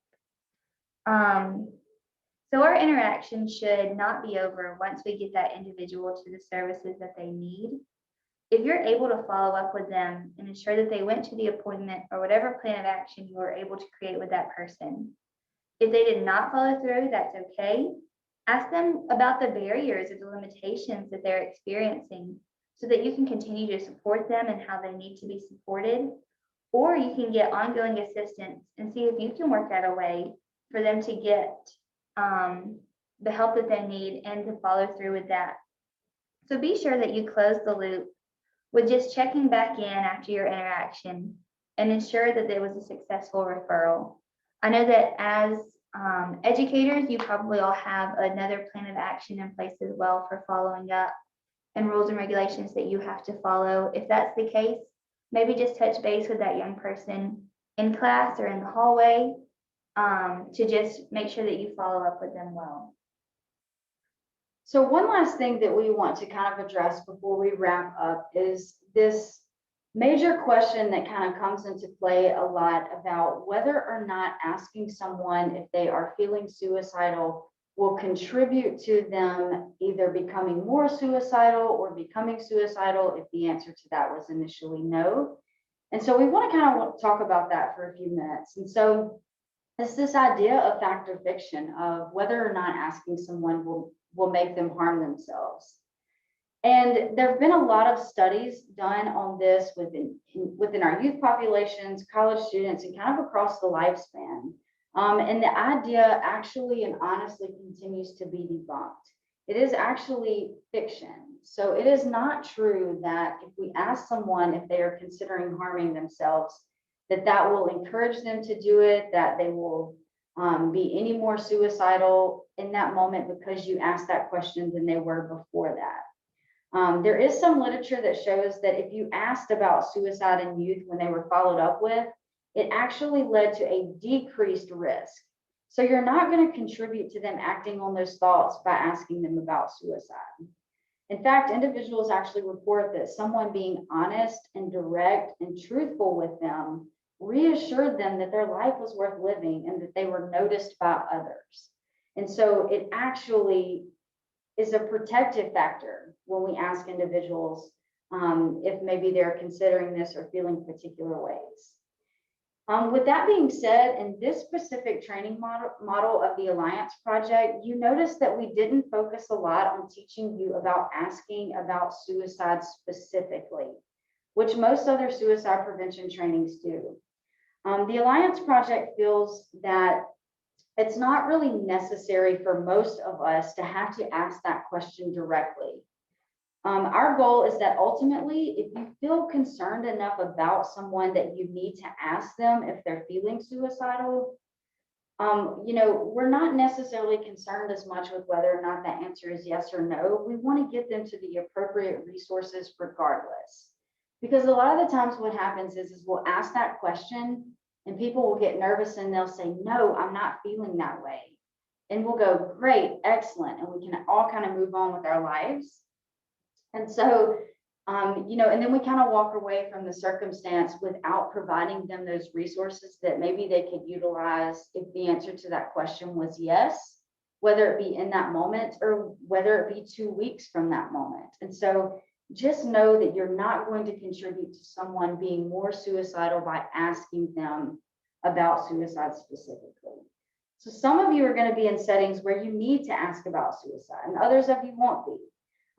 So our interaction should not be over once we get that individual to the services that they need. If you're able to follow up with them and ensure that they went to the appointment or whatever plan of action you were able to create with that person. If they did not follow through, that's okay. Ask them about the barriers or the limitations that they're experiencing so that you can continue to support them and how they need to be supported. Or you can get ongoing assistance and see if you can work out a way for them to get the help that they need and to follow through with that. So be sure that you close the loop with just checking back in after your interaction and ensure that there was a successful referral. I know that as educators, you probably all have another plan of action in place as well for following up and rules and regulations that you have to follow. If that's the case, maybe just touch base with that young person in class or in the hallway to just make sure that you follow up with them well. So one last thing that we want to kind of address before we wrap up is this major question that kind of comes into play a lot about whether or not asking someone if they are feeling suicidal will contribute to them either becoming more suicidal or becoming suicidal if the answer to that was initially no. And so we want to kind of talk about that for a few minutes. And so it's this idea of fact or fiction of whether or not asking someone will make them harm themselves. And there have been a lot of studies done on this within our youth populations, college students, and kind of across the lifespan. And the idea actually and honestly continues to be debunked. It is actually fiction. So it is not true that if we ask someone if they are considering harming themselves, that will encourage them to do it, that they will be any more suicidal in that moment because you asked that question than they were before that. There is some literature that shows that if you asked about suicide in youth when they were followed up with, it actually led to a decreased risk. So you're not going to contribute to them acting on those thoughts by asking them about suicide. In fact, individuals actually report that someone being honest and direct and truthful with them reassured them that their life was worth living and that they were noticed by others. And so it actually is a protective factor when we ask individuals if maybe they're considering this or feeling particular ways. With that being said, in this specific training model of the Alliance Project, you notice that we didn't focus a lot on teaching you about asking about suicide specifically, which most other suicide prevention trainings do. The Alliance Project feels that it's not really necessary for most of us to have to ask that question directly. Our goal is that ultimately, if you feel concerned enough about someone that you need to ask them if they're feeling suicidal, we're not necessarily concerned as much with whether or not that answer is yes or no. We want to get them to the appropriate resources regardless. Because a lot of the times what happens is we'll ask that question and people will get nervous and they'll say, no, I'm not feeling that way. And we'll go, great, excellent. And we can all kind of move on with our lives. And so, and then we kind of walk away from the circumstance without providing them those resources that maybe they could utilize if the answer to that question was yes, whether it be in that moment or whether it be 2 weeks from that moment. And so just know that you're not going to contribute to someone being more suicidal by asking them about suicide specifically. So some of you are going to be in settings where you need to ask about suicide, and others of you won't be.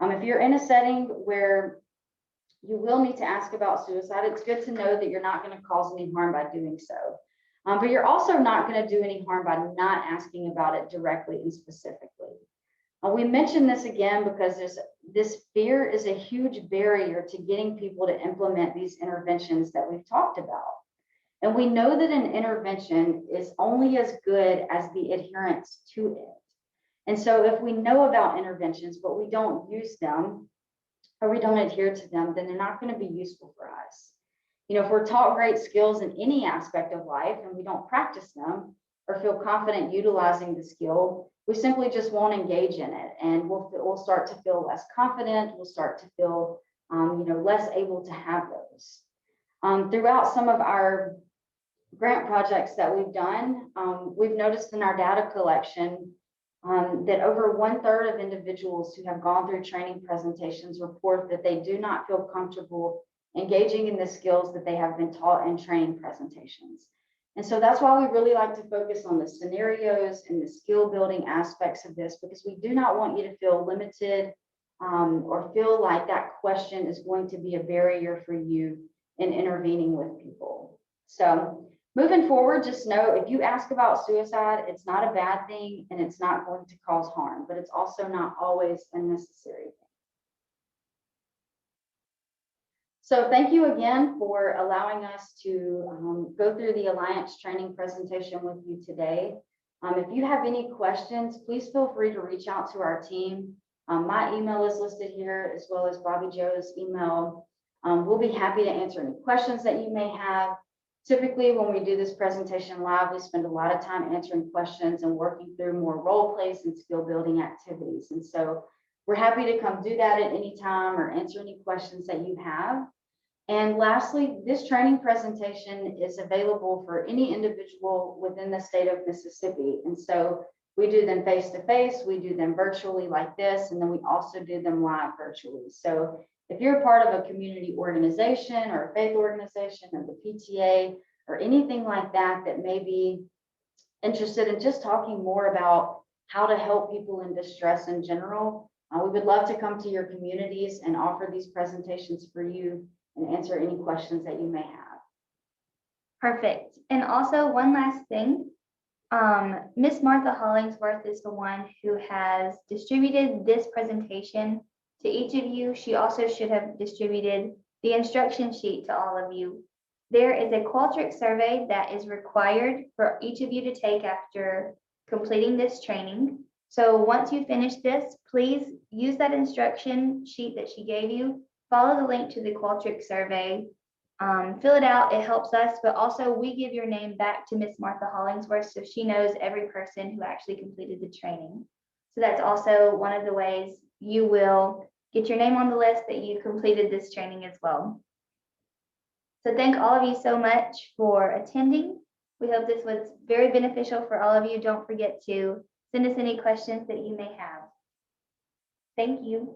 If you're in a setting where you will need to ask about suicide, it's good to know that you're not going to cause any harm by doing so. But you're also not going to do any harm by not asking about it directly and specifically. We mention this again because this fear is a huge barrier to getting people to implement these interventions that we've talked about. And we know that an intervention is only as good as the adherence to it. And so if we know about interventions, but we don't use them or we don't adhere to them, then they're not going to be useful for us. If we're taught great skills in any aspect of life and we don't practice them or feel confident utilizing the skill, we simply just won't engage in it. And we'll start to feel less confident. We'll start to feel, less able to have those. Throughout some of our grant projects that we've done, we've noticed in our data collection that over 1/3 of individuals who have gone through training presentations report that they do not feel comfortable engaging in the skills that they have been taught in training presentations. And so that's why we really like to focus on the scenarios and the skill building aspects of this, because we do not want you to feel limited or feel like that question is going to be a barrier for you in intervening with people. So moving forward, just know if you ask about suicide, it's not a bad thing and it's not going to cause harm, but it's also not always a necessary thing. So thank you again for allowing us to go through the Alliance training presentation with you today. If you have any questions, please feel free to reach out to our team. My email is listed here as well as Bobby Joe's email. We'll be happy to answer any questions that you may have. Typically, when we do this presentation live, we spend a lot of time answering questions and working through more role plays and skill building activities. And so we're happy to come do that at any time or answer any questions that you have. And lastly, this training presentation is available for any individual within the state of Mississippi. And so we do them face-to-face, we do them virtually like this, and then we also do them live virtually. So if you're a part of a community organization or a faith organization or the PTA or anything like that that may be interested in just talking more about how to help people in distress in general, we would love to come to your communities and offer these presentations for you and answer any questions that you may have. Perfect. And also one last thing, Miss Martha Hollingsworth is the one who has distributed this presentation to each of you. She also should have distributed the instruction sheet to all of you. There is a Qualtrics survey that is required for each of you to take after completing this training. So once you finish this, please use that instruction sheet that she gave you, follow the link to the Qualtrics survey, fill it out, it helps us, but also we give your name back to Miss Martha Hollingsworth so she knows every person who actually completed the training. So that's also one of the ways you will get your name on the list that you completed this training as well. So thank all of you so much for attending. We hope this was very beneficial for all of you. Don't forget to send us any questions that you may have. Thank you.